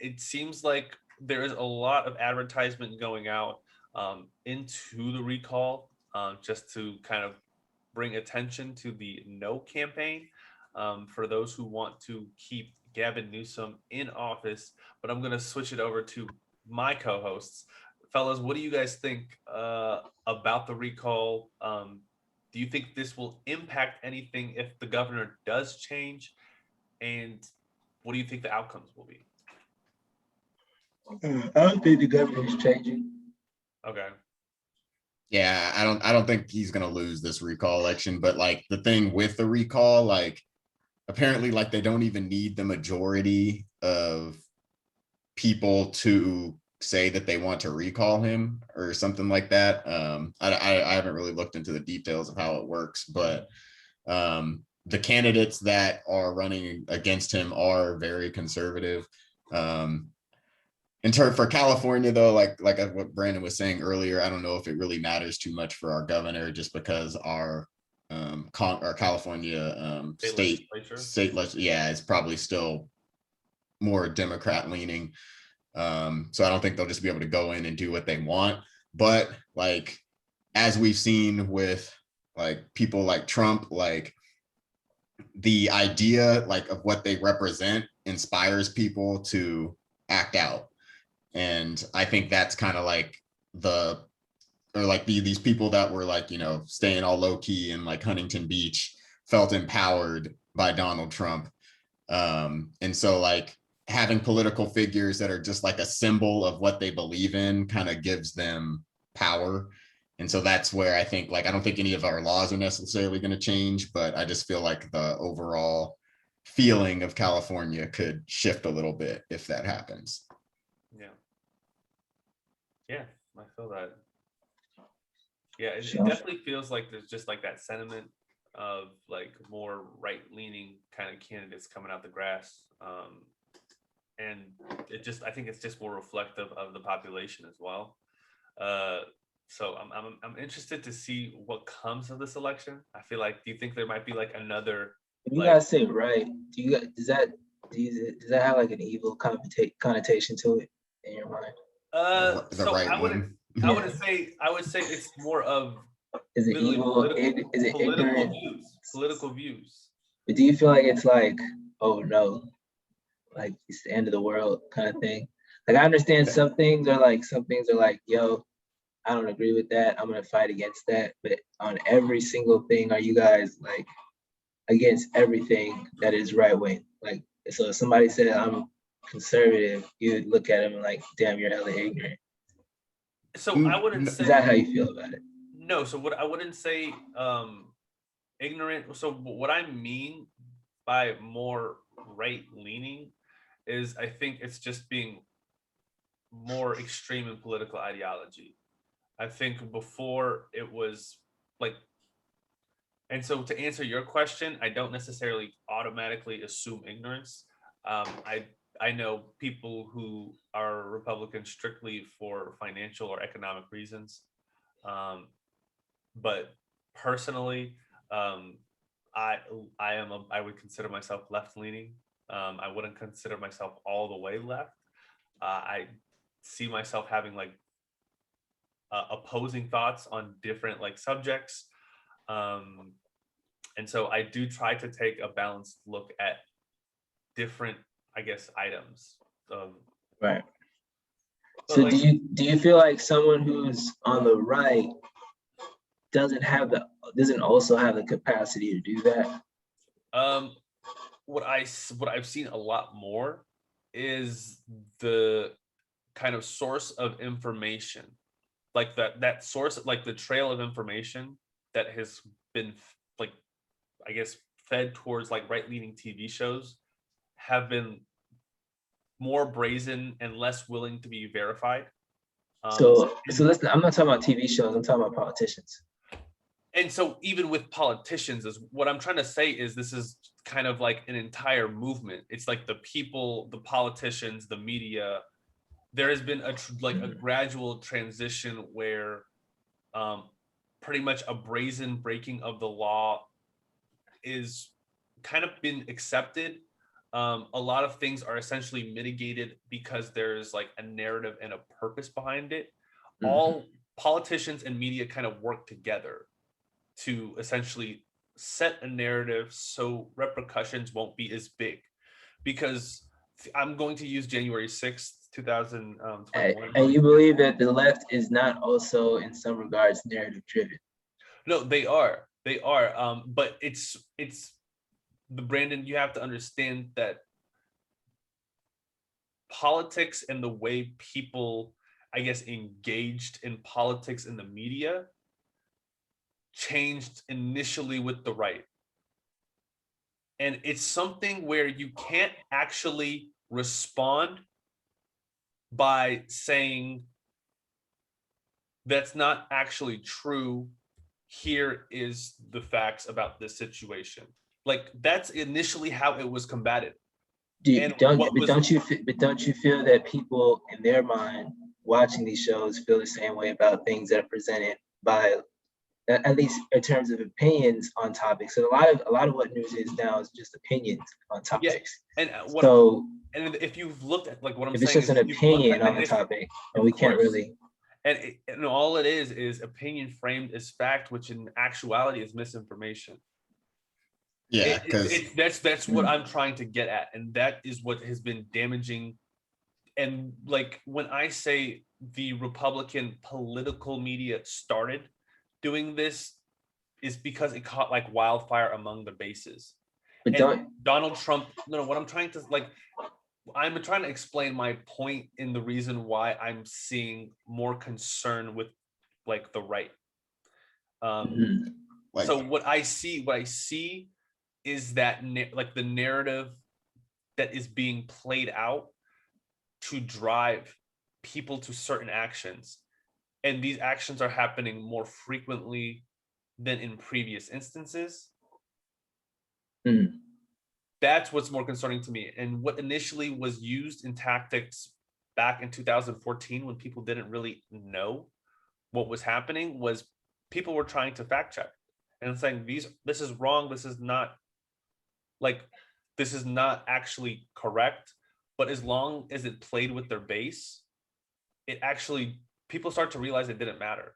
It seems like there is a lot of advertisement going out into the recall just to kind of bring attention to the no campaign for those who want to keep Gavin Newsom in office. But I'm going to switch it over to my co-hosts. Fellas, what do you guys think about the recall? Do you think this will impact anything if the governor does change? And what do you think the outcomes will be? I don't think the governor is changing. Okay. Yeah, I don't think he's gonna lose this recall election. But like the thing with the recall, like apparently like they don't even need the majority of people to say that they want to recall him or something like that. I haven't really looked into the details of how it works, but the candidates that are running against him are very conservative. For California, though, like what Brandon was saying earlier, I don't know if it really matters too much for our governor, just because our California state yeah, it's probably still more Democrat leaning. So I don't think they'll just be able to go in and do what they want. But like, as we've seen with like people like Trump, like the idea like of what they represent inspires people to act out. And I think that's kind of like these people that were like, you know, staying all low key in like Huntington Beach felt empowered by Donald Trump. And so like having political figures that are just like a symbol of what they believe in kind of gives them power. And so that's where I think, like, I don't think any of our laws are necessarily going to change, but I just feel like the overall feeling of California could shift a little bit if that happens. Yeah, I feel that. Yeah, it definitely feels like there's just like that sentiment of like more right-leaning kind of candidates coming out the grass. And I think it's just more reflective of the population as well. So I'm interested to see what comes of this election. I feel like, do you think there might be like another? When you guys say right, does that have like an evil connotation to it in your mind? So right I would say it's more of, is it evil? Is it ignorant? Political views. But do you feel like it's like, oh no, like it's the end of the world kind of thing? Like I understand some things are like, yo, I don't agree with that. I'm gonna fight against that. But on every single thing, are you guys like against everything that is right wing? Like, so if somebody said I'm conservative, you would look at him and like, damn, you're hella ignorant. So I wouldn't say. Is that how you feel about it? No. So I wouldn't say ignorant. So what I mean by more right leaning is I think it's just being more extreme in political ideology. I think before it was like, and so to answer your question, I don't necessarily automatically assume ignorance. I know people who are Republican strictly for financial or economic reasons, but personally, I would consider myself left leaning. I wouldn't consider myself all the way left. I see myself having like opposing thoughts on different like subjects. And so I do try to take a balanced look at different, I guess, items. Right. So like, do you feel like someone who's on the right doesn't also have the capacity to do that? What I've seen a lot more is the kind of source of information, like that source, like the trail of information that has been like, I guess, fed towards like right-leaning TV shows have been more brazen and less willing to be verified. So listen, I'm not talking about TV shows, I'm talking about politicians. And so even with politicians, is what I'm trying to say is this is kind of like an entire movement. It's like the people, the politicians, the media. There has been a gradual transition where pretty much a brazen breaking of the law is kind of been accepted. A lot of things are essentially mitigated because there's like a narrative and a purpose behind it. All politicians and media kind of work together to essentially set a narrative so repercussions won't be as big. Because I'm going to use January 6th, 2021. And you believe that the left is not also in some regards narrative driven? No, they are. But it's Brandon, you have to understand that politics and the way people, I guess, engaged in politics in the media changed initially with the right. And it's something where you can't actually respond by saying that's not actually true. Here is the facts about this situation. Like that's initially how it was combated. Don't you feel that people in their mind watching these shows feel the same way about things that are presented by, at least in terms of opinions on topics? So a lot of what news is now is just opinions on topics. Yeah, and if you've looked at like what I'm saying, if it's just an opinion on the topic, and we can't really. And all it is opinion framed as fact, which in actuality is misinformation. Yeah, because that's what I'm trying to get at, and that is what has been damaging. And like when I say the Republican political media started doing this, is because it caught like wildfire among the bases. And Donald Trump, no, what I'm trying to like, I'm trying to explain my point in the reason why I'm seeing more concern with like the right. So what I see is that like the narrative that is being played out to drive people to certain actions, and these actions are happening more frequently than in previous instances. That's what's more concerning to me. And what initially was used in tactics back in 2014 when people didn't really know what was happening was people were trying to fact check and saying this is wrong, this is not actually correct. But as long as it played with their base, it actually, people start to realize it didn't matter.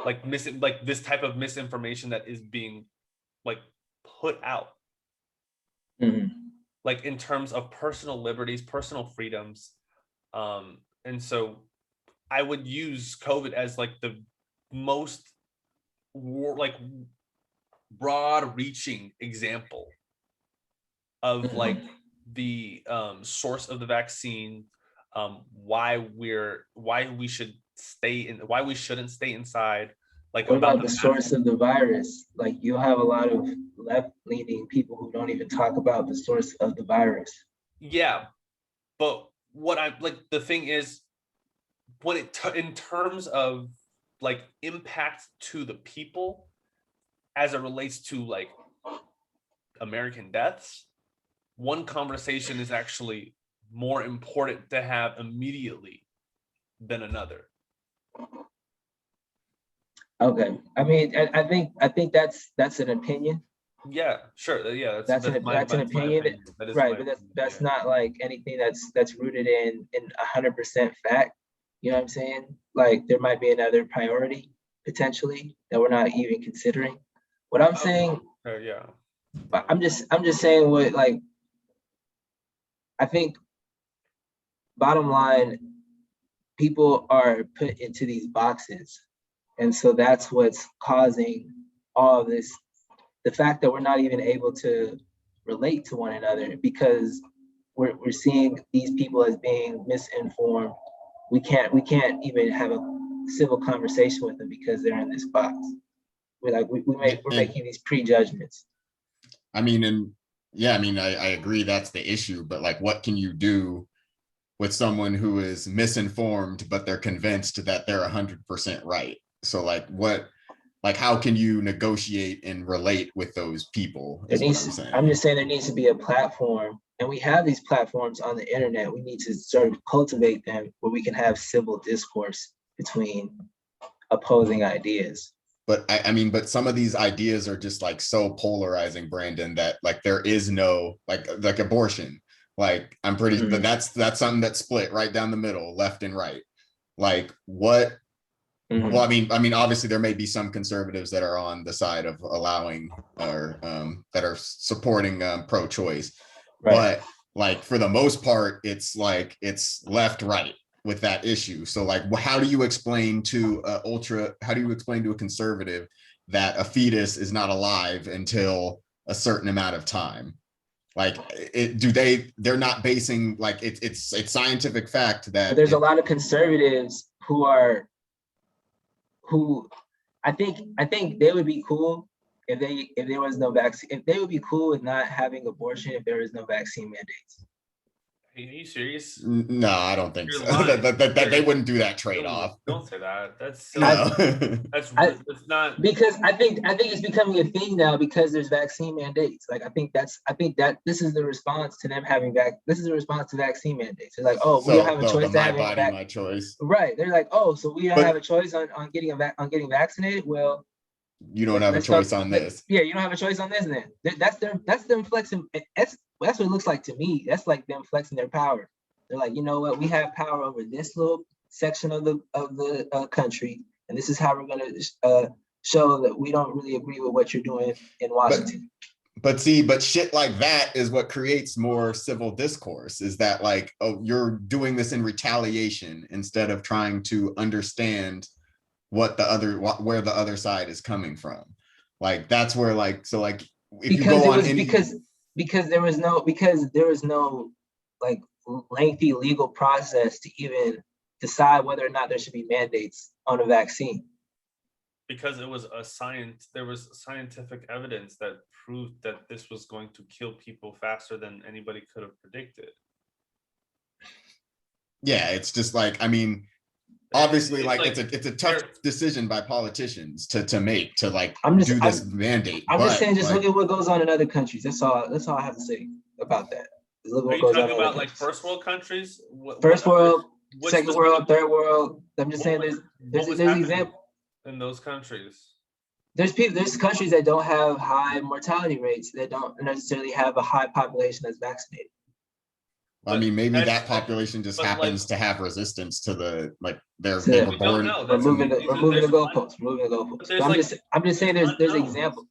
Like this type of misinformation that is being like put out. Like in terms of personal liberties, personal freedoms. And so I would use COVID as like the most broad reaching example of like the source of the vaccine, why we shouldn't stay inside. Like, what about the source of the virus? Like, you'll have a lot of left-leaning people who don't even talk about the source of the virus. Yeah, but what I like, the thing is, when in terms of like impact to the people as it relates to like American deaths, one conversation is actually more important to have immediately than another. Okay, I mean, I think that's an opinion. Yeah, sure. Yeah, that's an opinion, right? But that's not like anything that's rooted in 100% fact. You know what I'm saying? Like there might be another priority potentially that we're not even considering. What I'm saying, yeah. I'm just saying what, like, I think bottom line, people are put into these boxes, and so that's what's causing all of this. The fact that we're not even able to relate to one another because we're seeing these people as being misinformed. We can't even have a civil conversation with them because they're in this box. We're making these prejudgments. I mean, and yeah, I mean, I agree that's the issue, but like, what can you do with someone who is misinformed, but they're convinced that they're 100% right? So like, how can you negotiate and relate with those people is what I'm saying. I'm just saying there needs to be a platform, and we have these platforms on the internet. We need to sort of cultivate them where we can have civil discourse between opposing ideas. But I mean, but some of these ideas are just like so polarizing, Brandon, that like there is no like abortion. Like I'm pretty, that's something that's split right down the middle, left and right. Like what? Well, I mean, obviously there may be some conservatives that are on the side of allowing or that are supporting pro-choice, right. But like for the most part, it's like it's left right with that issue. So like, how do you explain to a conservative that a fetus is not alive until a certain amount of time? Like, they're not basing like it's scientific fact that there's a lot of conservatives who I think they would be cool if there was no vaccine. If they would be cool with not having abortion if there is no vaccine mandates. Are you serious? No, I don't think You're so. lying. that they wouldn't do that trade-off. Don't say that. That's silly. No. That's not because I think it's becoming a thing now because there's vaccine mandates. Like I think that this is the response to them having this is the response to vaccine mandates. It's like, oh, we don't have a choice to my have body, my choice. Right. They're like, oh, so we don't have a choice on getting vaccinated. Well, you don't have a choice on this. Yeah, you don't have a choice on this. Then that's them flexing. That's what it looks like to me. That's like them flexing their power. They're like, you know what? We have power over this little section of the country, and this is how we're gonna show that we don't really agree with what you're doing in Washington. But shit like that is what creates more civil discourse, is that like, oh, you're doing this in retaliation instead of trying to understand where the other side is coming from. Like that's where like, so like if you go on any, because there was no like lengthy legal process to even decide whether or not there should be mandates on a vaccine. Because there was scientific evidence that proved that this was going to kill people faster than anybody could have predicted. Yeah, it's just like, I mean, obviously it's a tough decision by politicians to make, to like do this mandate. I'm just saying, just look at what goes on in other countries. That's all I have to say about that. Are you talking about like first world countries? First world, second world, third world. I'm just saying there's example in those countries. There's countries that don't have high mortality rates, that don't necessarily have a high population that's vaccinated. I mean, maybe that population just happens to have resistance to the, like, they were born. We're moving the goalposts. I'm just saying there's examples.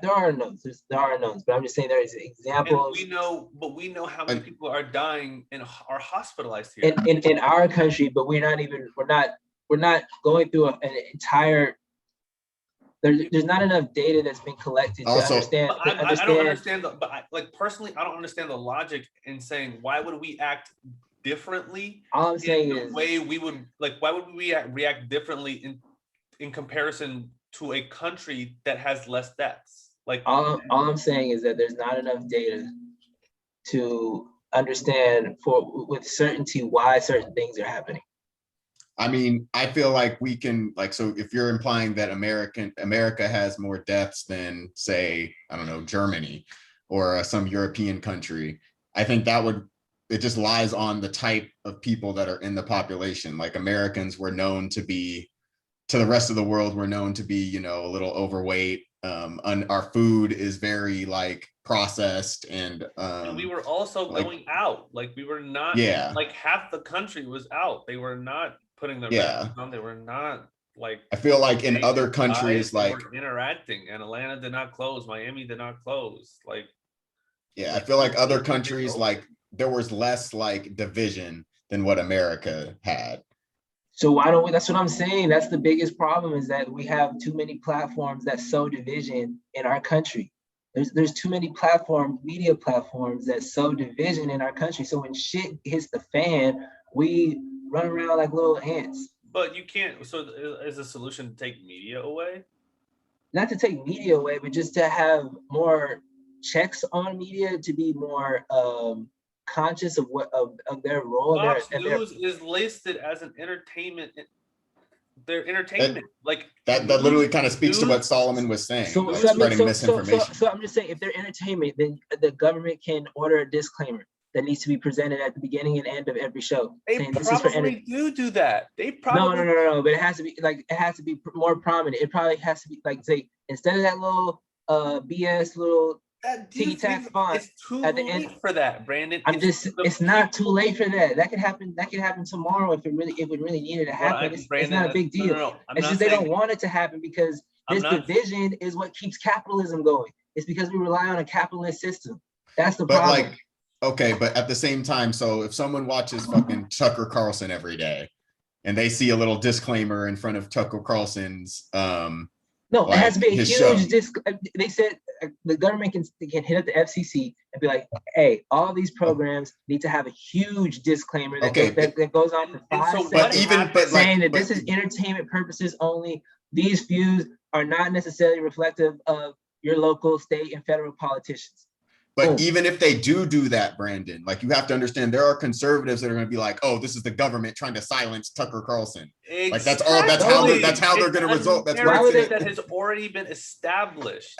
There are unknowns. There are unknowns, but I'm just saying there is examples. And we know how many people are dying and are hospitalized here in our country, but we're not going through an entire. There's not enough data that's been collected to understand. I don't understand personally, I don't understand the logic in saying, why would we act differently? All I'm saying is, why would we react differently in comparison to a country that has less deaths? Like all I'm saying is that there's not enough data to understand with certainty why certain things are happening. I mean, I feel like we can, like, so if you're implying that America has more deaths than, say, I don't know, Germany or some European country, I think it just lies on the type of people that are in the population. Like Americans were known to be, to the rest of the world, we're known to be, you know, a little overweight. Our food is very like processed, and we were also going out. Like we were not, like half the country was out. They were not putting their masks on. They were not like, I feel like in other countries, like interacting, and Atlanta did not close, Miami did not close. Like, I feel like other countries, like there was less like division than what America had. So why don't we? That's what I'm saying. That's the biggest problem, is that we have too many platforms that sow division in our country. There's too many media platforms that sow division in our country. So when shit hits the fan, we run around like little ants. But you can't. So is the solution to take media away? Not to take media away, but just to have more checks on media, to be more conscious of their role. Fox News is listed as an entertainment. Their entertainment, like that literally kind of speaks to what Solomon was saying, spreading misinformation. So I'm just saying, if they're entertainment, then the government can order a disclaimer that needs to be presented at the beginning and end of every show. They probably do that. They probably no, but it has to be more prominent. It probably has to be like, say, instead of that little M.B.S. little ticky-tack font it's too at the late end for that, Brandon. It's not too late for that. That could happen tomorrow if it really needed to happen. It's not a big deal. No. It's just they don't want it to happen because this division is what keeps capitalism going. It's because we rely on a capitalist system. That's the problem. Like, okay, but at the same time, so if someone watches fucking Tucker Carlson every day and they see a little disclaimer in front of Tucker Carlson's no, it has to be a huge they said the government can hit up the FCC and be like, hey, all these programs need to have a huge disclaimer that goes on for 5 seconds, saying that this is entertainment purposes only. These views are not necessarily reflective of your local, state, and federal politicians. But even if they do that, Brandon, like you have to understand, there are conservatives that are going to be like, "Oh, this is the government trying to silence Tucker Carlson." Exactly. Like that's how they're going to result. That's why would that has already been established.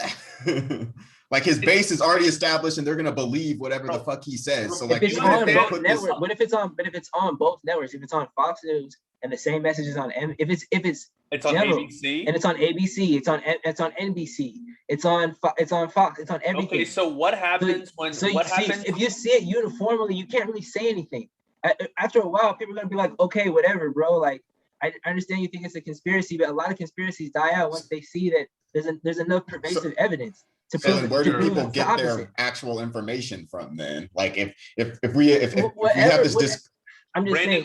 Like his base is already established, and they're going to believe whatever the fuck he says. So like, if it's on both networks, but if it's on both networks, if it's on Fox News and the same message is on if it's on general, ABC and it's on ABC, it's on NBC, it's on Fox, it's on everything. Okay, so what happens if you see it uniformly, you can't really say anything. After a while, people are gonna be like, okay, whatever, bro. Like, I understand you think it's a conspiracy, but a lot of conspiracies die out once they see that there's enough pervasive evidence to prove. So where do people get their actual information from then? Like if we have this, I'm just saying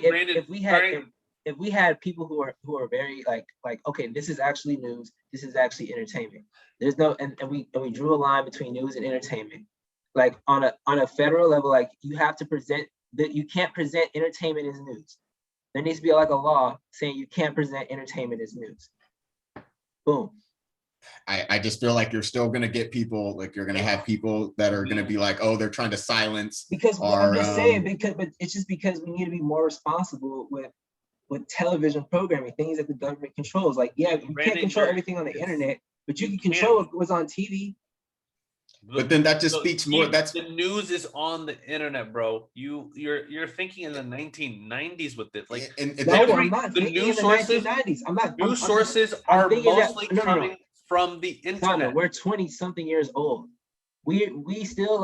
if we had people who are very like okay, this is actually news, this is actually entertainment. There's no and we drew a line between news and entertainment. Like on a federal level, like you have to present that you can't present entertainment as news. There needs to be like a law saying you can't present entertainment as news. Boom. I just feel like you're still going to get people, like you're going to have people that are going to be like, oh, they're trying to silence. Because I'm just saying, but it's just because we need to be more responsible with television programming, things that the government controls. Like, yeah, you can't control everything on the internet, but you can control what's on TV. But then that just speaks more. That's the news is on the internet, bro. You're thinking in the 1990s with it. Like, I'm not the news sources. 1990s. I'm not. News sources are mostly coming from the internet. We're 20-something years old. We still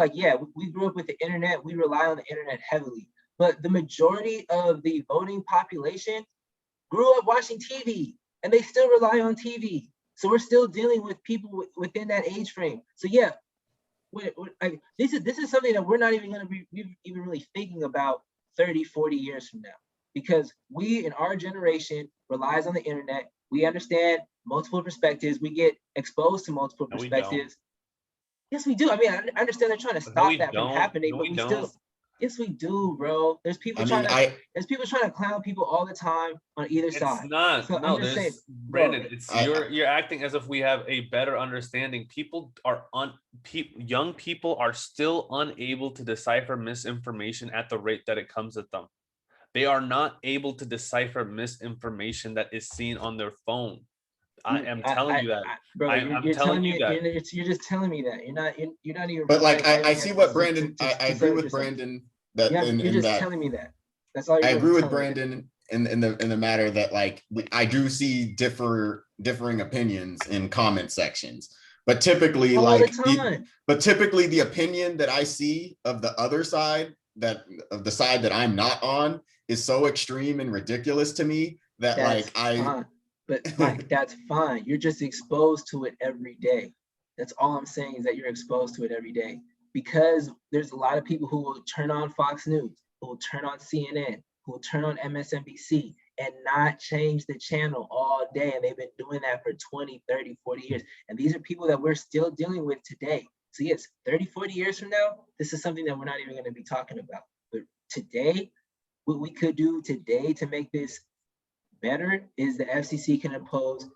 we grew up with the internet. We rely on the internet heavily. But the majority of the voting population grew up watching TV, and they still rely on TV. So we're still dealing with people within that age frame. So yeah, this is something that we're not even going to be even really thinking about 30, 40 years from now, because we in our generation relies on the internet. We understand multiple perspectives. We get exposed to multiple perspectives. Yes, we do. I mean, I understand they're trying to stop that from happening, but we still. Yes, we do, bro. There's people trying to clown people all the time on either side. It's not. So no, there's saying, Brandon. You're acting as if we have a better understanding. Young people are still unable to decipher misinformation at the rate that it comes at them. They are not able to decipher misinformation that is seen on their phone. I am telling you that, bro. I'm telling you that. You're just telling me that. You're not even. But like, I see what Brandon. I agree with Brandon. That you're just telling me that. That's all. I agree with Brandon in the matter that like I do see differing opinions in comment sections, but typically the opinion that I see of the other side, of the side that I'm not on, is so extreme and ridiculous to me that But like, that's fine. You're just exposed to it every day. That's all I'm saying, is that you're exposed to it every day, because there's a lot of people who will turn on Fox News, who will turn on CNN, who will turn on MSNBC and not change the channel all day. And they've been doing that for 20, 30, 40 years. And these are people that we're still dealing with today. So yes, 30, 40 years from now, this is something that we're not even going to be talking about. But today, what we could do today to make this better is the FCC can impose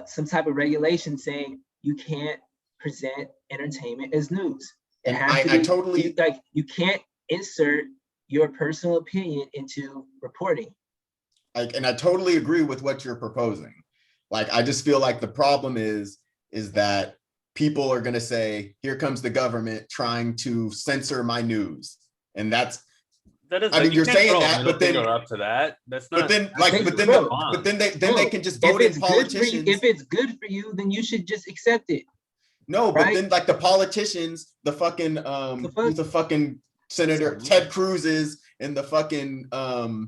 some type of regulation saying you can't present entertainment as news. It has to be like, you can't insert your personal opinion into reporting. And I totally agree with what you're proposing. Like, I just feel like the problem is that people are going to say, here comes the government trying to censor my news. And you're saying that, but then up to that. That's not. But then they can just vote in politicians. If it's good for you, then you should just accept it. No, right? But then like the politicians, the fucking who's the fucking Senator Ted Cruz's and the fucking the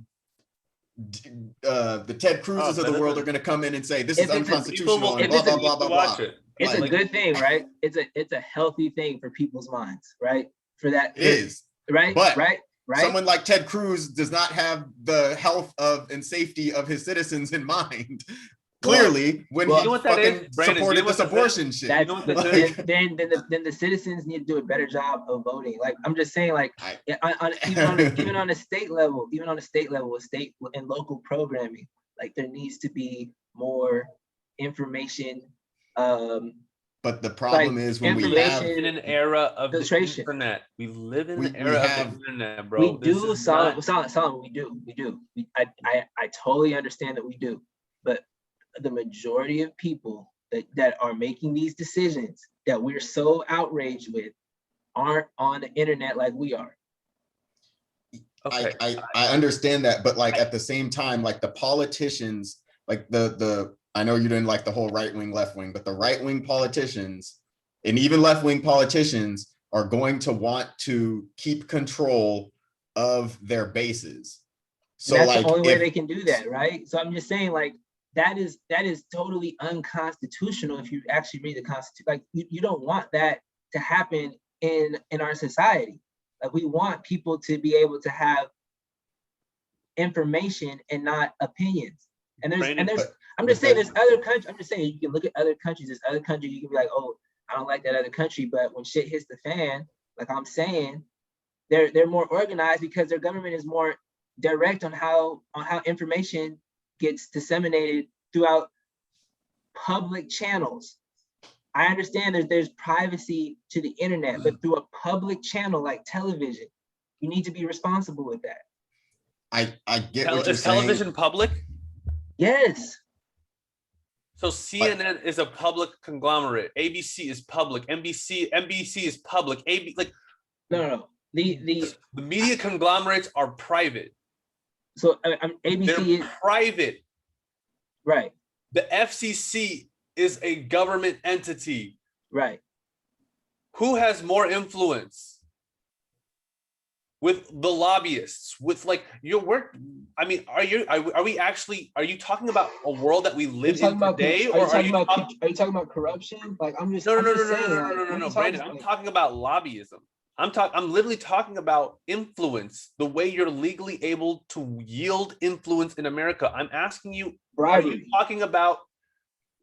Ted Cruz's of the world are going to come in and say this is unconstitutional and blah blah blah blah blah. It's a good thing, right? It's a healthy thing for people's minds, right? For that it is right, but right. Someone like Ted Cruz does not have the health and safety of his citizens in mind. Clearly, when he fucking supported this abortion shit. Then the citizens need to do a better job of voting. Like, I'm just saying, like, even on a state level, state and local programming, like, there needs to be more information but the problem is when we have in an era of filtration. The internet. We live in We- the we era have- of the internet, bro. We This do, is not- Solomon, we do. I totally understand that we do, but the majority of people that are making these decisions that we're so outraged with aren't on the internet like we are. Okay. I understand that, but like at the same time, like the politicians, like I know you didn't like the whole right wing, left wing, but the right wing politicians and even left wing politicians are going to want to keep control of their bases. So that's like the only way they can do that, right? So I'm just saying, like, that is totally unconstitutional if you actually read the Constitution. Like, you don't want that to happen in our society. Like, we want people to be able to have information and not opinions. And I'm just saying, there's other countries. I'm just saying, you can look at other countries. There's other countries you can be like, oh, I don't like that other country, but when shit hits the fan, like I'm saying, they're more organized because their government is more direct on how information gets disseminated throughout public channels. I understand there's privacy to the internet, but through a public channel like television, you need to be responsible with that. I get what you're Is saying. television public? Yes. So CNN is a public conglomerate. ABC is public. NBC is public. No. The media conglomerates are private. So ABC They're is private. right. The FCC is a government entity. Right. Who has more influence? With the lobbyists, with like your work. I mean, are you talking about a world that we live in today, or are you talking about corruption? Like, I'm just no, Brandon. Brandon. I'm talking about lobbyism. I'm literally talking about influence, the way you're legally able to yield influence in America. I'm asking you, bribery. Are you talking about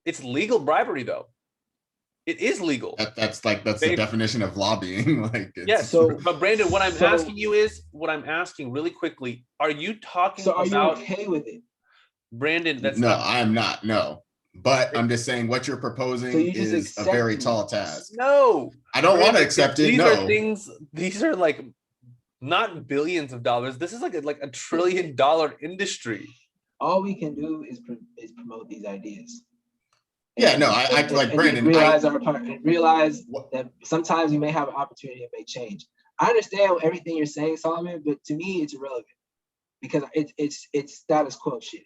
it's legal bribery though? It is legal. That's the definition of lobbying. Like, yes. So, but Brandon, what I'm asking really quickly, are you talking about? So are you okay with it? Brandon, I'm not. No. But I'm just saying what you're proposing is a very tall task. No, I don't want to accept it. These are like not billions of dollars. This is like a $1 trillion industry. All we can do is promote these ideas. Yeah, no, I like Brandon. Realize that sometimes you may have an opportunity to make change. I understand everything you're saying, Solomon, but to me, it's irrelevant because it's status quo shit.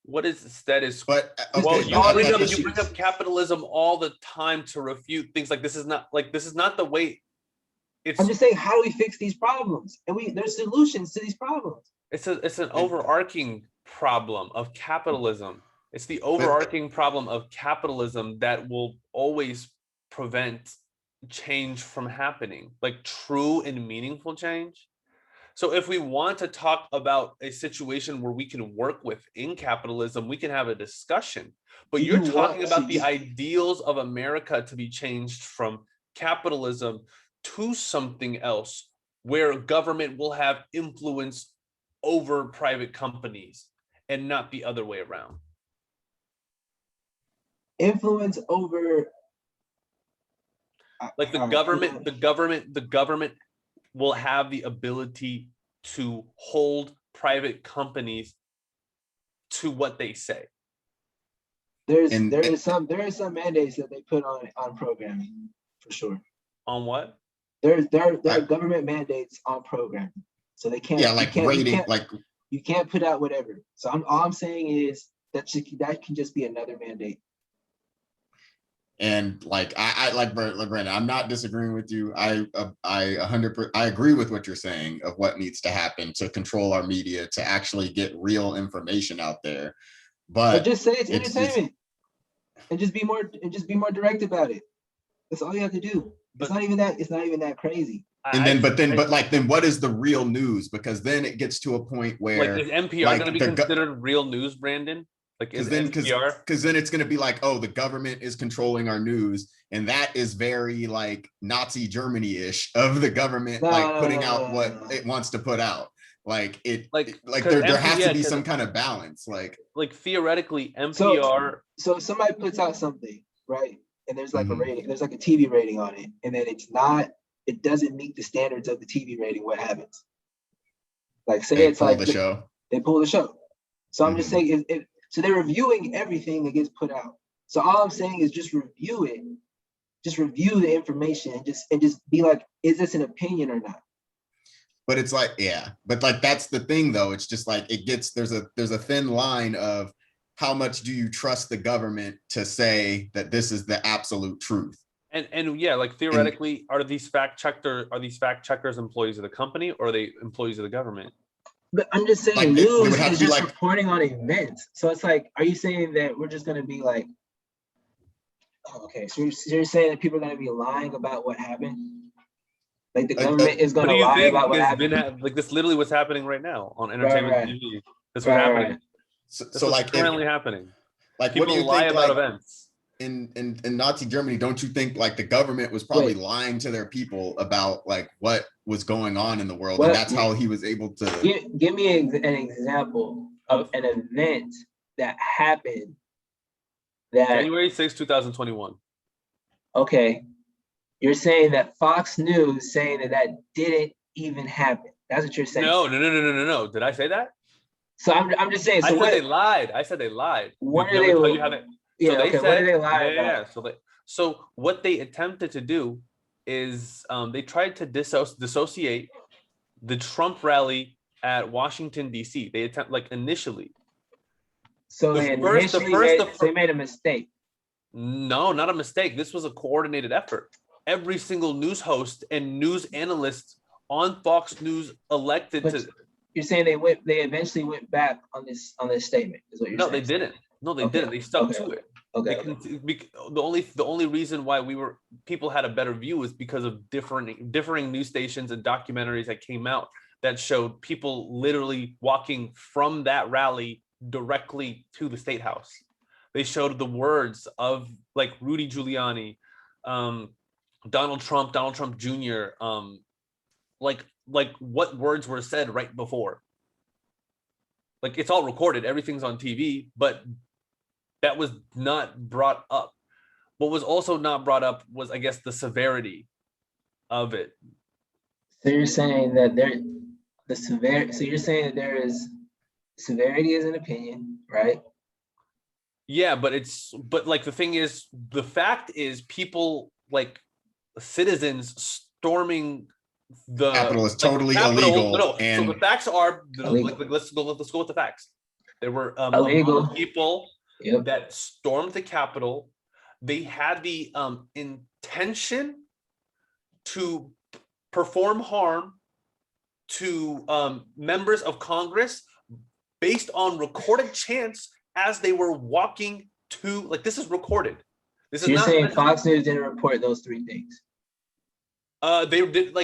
What is status quo? But well, you bring up capitalism all the time to refute things like this is not the way. I'm just saying, how do we fix these problems? And there's solutions to these problems. It's an overarching problem of capitalism. It's the overarching problem of capitalism that will always prevent change from happening, like true and meaningful change. So if we want to talk about a situation where we can work within capitalism, we can have a discussion. But you're talking about the ideals of America to be changed from capitalism to something else, where government will have influence over private companies and not the other way around. Influence over, like the government will have the ability to hold private companies to what they say. There is some mandates that they put on programming for sure. On what? There are government mandates on programming, so they can't. Yeah, like rating, like you can't put out whatever. So all I'm saying is that can just be another mandate. And like I like Brandon, I'm not disagreeing with you. I agree with what you're saying of what needs to happen to control our media, to actually get real information out there. But just say it's entertainment, and just be more direct about it. That's all you have to do. It's not even that crazy. Then what is the real news? Because then it gets to a point where is NPR going to be considered real news, Brandon? Because then it's going to be like, oh, the government is controlling our news, and that is very like Nazi Germany-ish of the government putting out what it wants to put out. Like there has to be some kind of balance. Like theoretically, NPR. So if somebody puts out something, right? and there's like a rating, there's like a TV rating on it, and then it doesn't meet the standards of the TV rating, what happens? Like say it's like they pull the show. So I'm just saying, so they're reviewing everything that gets put out. So all I'm saying is just review it, just review the information, and just be like, is this an opinion or not? But it's like, yeah, but like that's the thing though. It's just like there's a thin line of how much do you trust the government to say that this is the absolute truth? And yeah, like theoretically, are these fact checkers employees of the company, or are they employees of the government? But I'm just saying, like, news is just like reporting on events. So it's like, are you saying that we're just going to be like, okay, so you're saying that people are going to be lying about what happened? Like the government is going to lie about what happened? Like this literally what's happening right now on entertainment TV. That's what's happening. So like currently happening. Like people what do you lie think, about like, events? In Nazi Germany, don't you think like the government was probably lying to their people about like what was going on in the world, and that's how he was able to give me an example of an event that happened that January 6, 2021. Okay, you're saying that Fox News saying that didn't even happen. That's what you're saying. No. Did I say that? So I'm just saying. So I said they lied. What are they? Tell you how they? Yeah, so they okay. said, What did they lie about? Yeah. So what they attempted to do is they tried to dissociate the Trump rally at Washington D.C. They initially. So they made a mistake. No, not a mistake. This was a coordinated effort. Every single news host and news analyst on Fox News elected to. You're saying they eventually went back on this statement, is what you're saying? No, they didn't. No, they didn't. They stuck to it. Okay. The only reason why people had a better view is because of differing news stations and documentaries that came out that showed people literally walking from that rally directly to the State House. They showed the words of like Rudy Giuliani, Donald Trump Jr., like what words were said right before. Like it's all recorded, everything's on TV, but that was not brought up. What was also not brought up was, I guess, the severity of it. So you're saying that you're saying that there is severity as an opinion, right? Yeah, but like the fact is people like citizens storming the Capitol is totally illegal. No, so the facts are let's go with the facts. There were illegal people that stormed the Capitol. They had the intention to perform harm to members of Congress based on recorded chants as they were walking to, like, this is recorded. You're saying Fox News didn't report those three things? They did,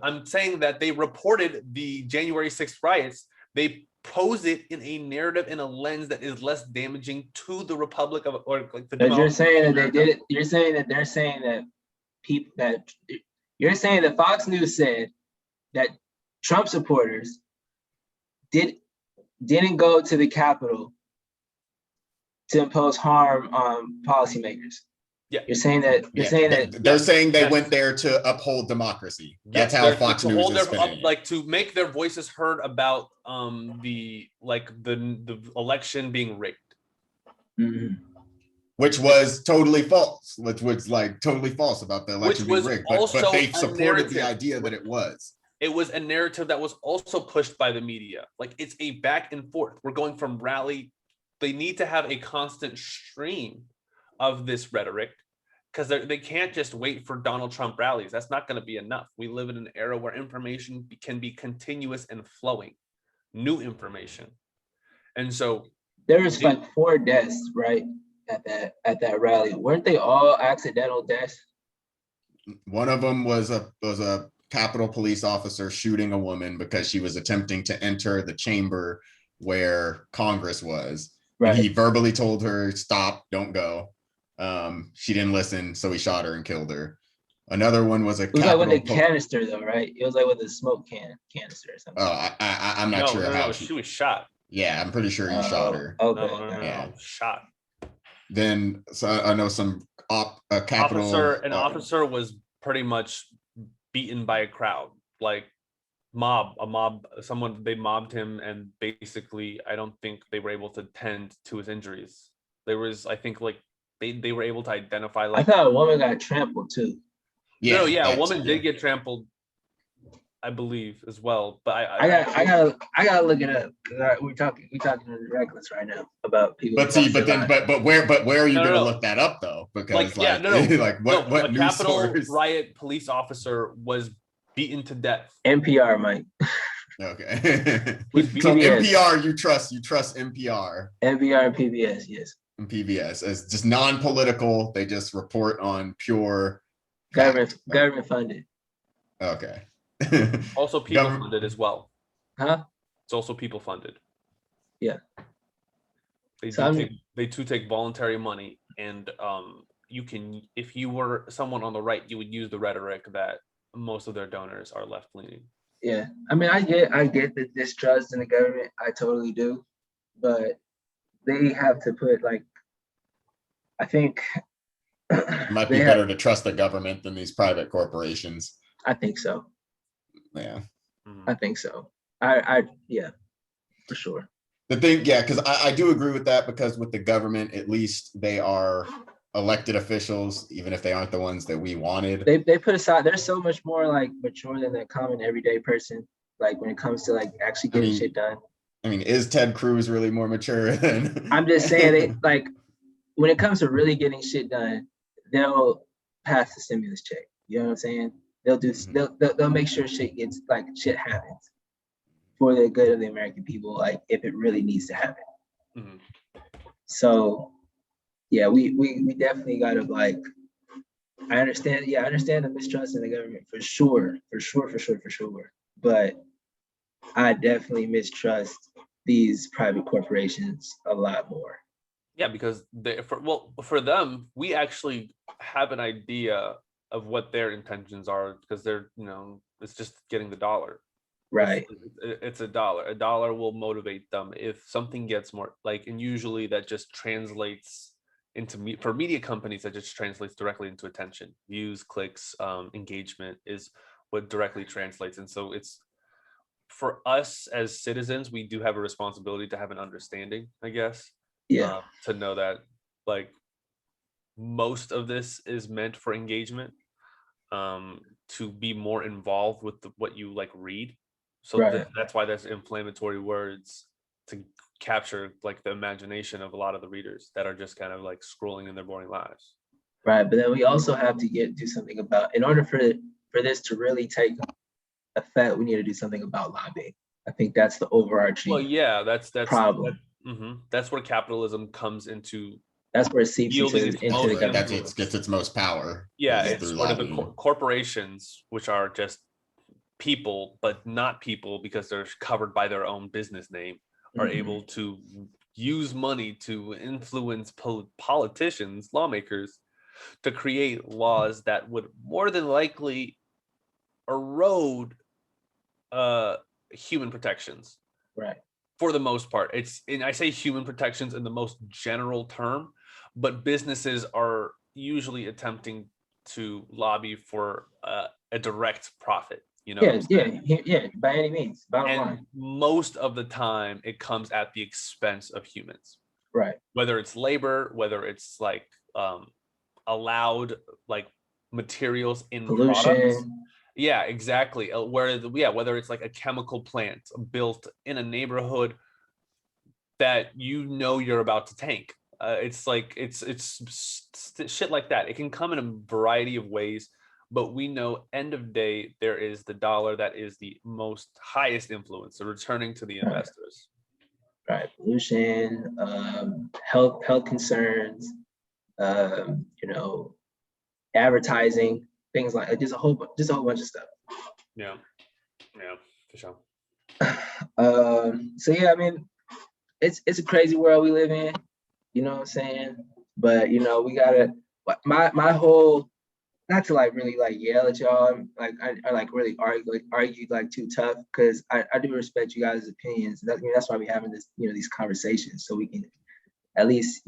I'm saying that they reported the January 6th riots. They pose it in a narrative, in a lens that is less damaging to the Republic of, or like the. But you're saying that they did it. You're saying that they're saying that you're saying that Fox News said that Trump supporters didn't go to the Capitol to impose harm on policymakers. Yeah, you're saying that. They're saying they went there to uphold democracy. That's how Fox News is spinning it. Like to make their voices heard about the election being rigged, which was totally false. Which was like totally false about the election being rigged. But they supported the idea that it was. It was a narrative that was also pushed by the media. Like it's a back and forth. We're going from rally. They need to have a constant stream of this rhetoric, because they can't just wait for Donald Trump rallies. That's not going to be enough. We live in an era where information can be continuous and flowing, new information. And so there was like 4 deaths, right, at that rally. Weren't they all accidental deaths? One of them was a Capitol police officer shooting a woman because she was attempting to enter the chamber where Congress was. Right. He verbally told her, "Stop, don't go." She didn't listen, so he shot her and killed her. Another one was it was like with a canister, though, right? It was like with a smoke canister or something. Oh, I'm not sure how she was shot. Yeah, I'm pretty sure he shot her. Okay. No, shot. Then, so I know some Capitol. An officer was pretty much beaten by a crowd, like someone, they mobbed him, and basically I don't think they were able to tend to his injuries. There was, I think, like they were able to identify, like, I thought a woman got trampled too. Yeah, a woman did get trampled, I believe, as well. But I gotta look it up, because we're talking reckless right now about people. But where are you gonna look that up though? Because like what news Capitol source? riot police officer was beaten to death. NPR, Mike. Okay. With So NPR, you trust NPR. NPR and PBS, yes. And PBS as just non-political. They just report on pure government funded. Okay. Also people funded as well. Huh? It's also people funded. Yeah. They do take voluntary money, and you can, if you were someone on the right, you would use the rhetoric that most of their donors are left leaning. Yeah, I mean, I get the distrust in the government. I totally do, but they have to put, like, I think it might be better to trust the government than these private corporations. I think so. Yeah, I think so. Yeah, for sure. The thing, yeah, because I do agree with that, because with the government, at least they are elected officials, even if they aren't the ones that we wanted. They put aside, they're so much more like mature than the common everyday person, like when it comes to like actually getting shit done. I mean, is Ted Cruz really more mature than I'm just saying, they like, when it comes to really getting shit done, they'll pass the stimulus check. You know what I'm saying? They'll make sure shit happens for the good of the American people, like if it really needs to happen. Mm-hmm. So yeah, we definitely gotta, like, I understand the mistrust in the government for sure. But I definitely mistrust these private corporations a lot more. Yeah, because for them, we actually have an idea of what their intentions are, because they're, it's just getting the dollar. Right. It's a dollar. A dollar will motivate them if something gets more, like, and usually that just translates into, for media companies, that just translates directly into attention, views, clicks, engagement is what directly translates. And so it's, for us as citizens, we do have a responsibility to have an understanding, I guess. Yeah. To know that, like, most of this is meant for engagement, to be more involved with what you like read. So that's why there's inflammatory words, to capture like the imagination of a lot of the readers that are just kind of like scrolling in their boring lives. Right, but then we also have to do something about, in order for this to really take effect, we need to do something about lobbying. I think that's the overarching. Well, yeah, that's problem. That's where capitalism comes into. That's where it seeps into the government. That's it gets its most power. Yeah, it's where the corporations, which are just people, but not people because they're covered by their own business name, are able to use money to influence politicians, lawmakers, to create laws that would more than likely erode human protections. Right. For the most part, and I say human protections in the most general term, but businesses are usually attempting to lobby for a direct profit. Yeah, by any means. Bottom line. Most of the time, it comes at the expense of humans. Right. Whether it's labor, whether it's like allowed like materials in pollution. Products. Yeah, exactly. Whether it's like a chemical plant built in a neighborhood that you're about to tank. It's like it's shit like that. It can come in a variety of ways, but we know end of day there is the dollar that is the most highest influence, so returning to the investors. Right, pollution, health concerns, advertising, things like just a whole bunch of stuff. Yeah, for sure. So yeah, I mean, it's a crazy world we live in, you know what I'm saying? But we gotta, my whole, not to like really like yell at y'all, like I like really argue like too tough, because I do respect you guys' opinions. That's why we're having this, these conversations, so we can at least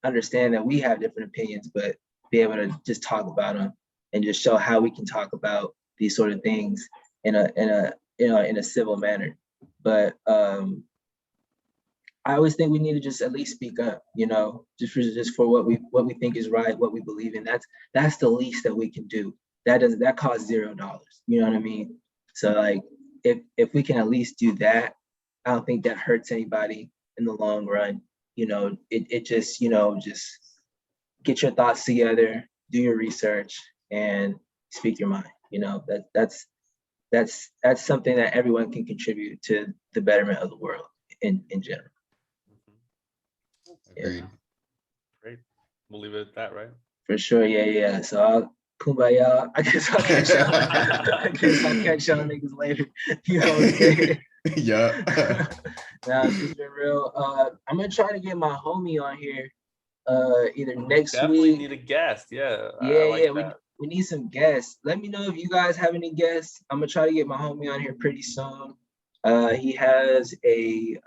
understand that we have different opinions. But be able to just talk about them and just show how we can talk about these sort of things in a civil manner. But I always think we need to just at least speak up, just for what we think is right, what we believe in. That's the least that we can do. That costs $0. You know what I mean? So like if we can at least do that, I don't think that hurts anybody in the long run. It just, just get your thoughts together, do your research, and speak your mind. That's something that everyone can contribute to the betterment of the world in general. Agreed. Great. We'll leave it at that, right? For sure. Yeah. So I'll kumbaya. I guess I'll catch y'all niggas later. You know what I'm saying? Yeah. Nah, it's been real. I'm gonna try to get my homie on here either next Definitely week. Need a guest. Yeah. We need some guests. Let me know if you guys have any guests. I'm gonna try to get my homie on here pretty soon. He has a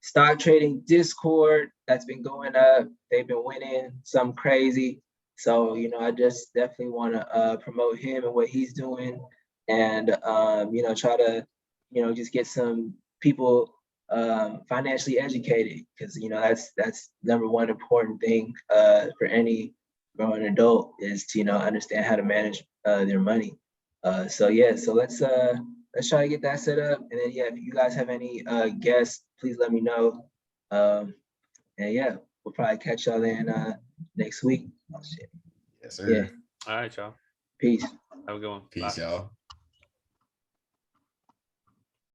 stock trading Discord that's been going up. They've been winning some crazy. So, I just definitely want to promote him and what he's doing, and try to, just get some people financially educated, because that's number one important thing for any growing adult, is to understand how to manage their money. So let's try to get that set up, and then if you guys have any guests, please let me know. And we'll probably catch y'all then next week. Oh shit. Yes, sir. Yeah. All right, y'all. Peace. Have a good one. Peace, Bye. y'all.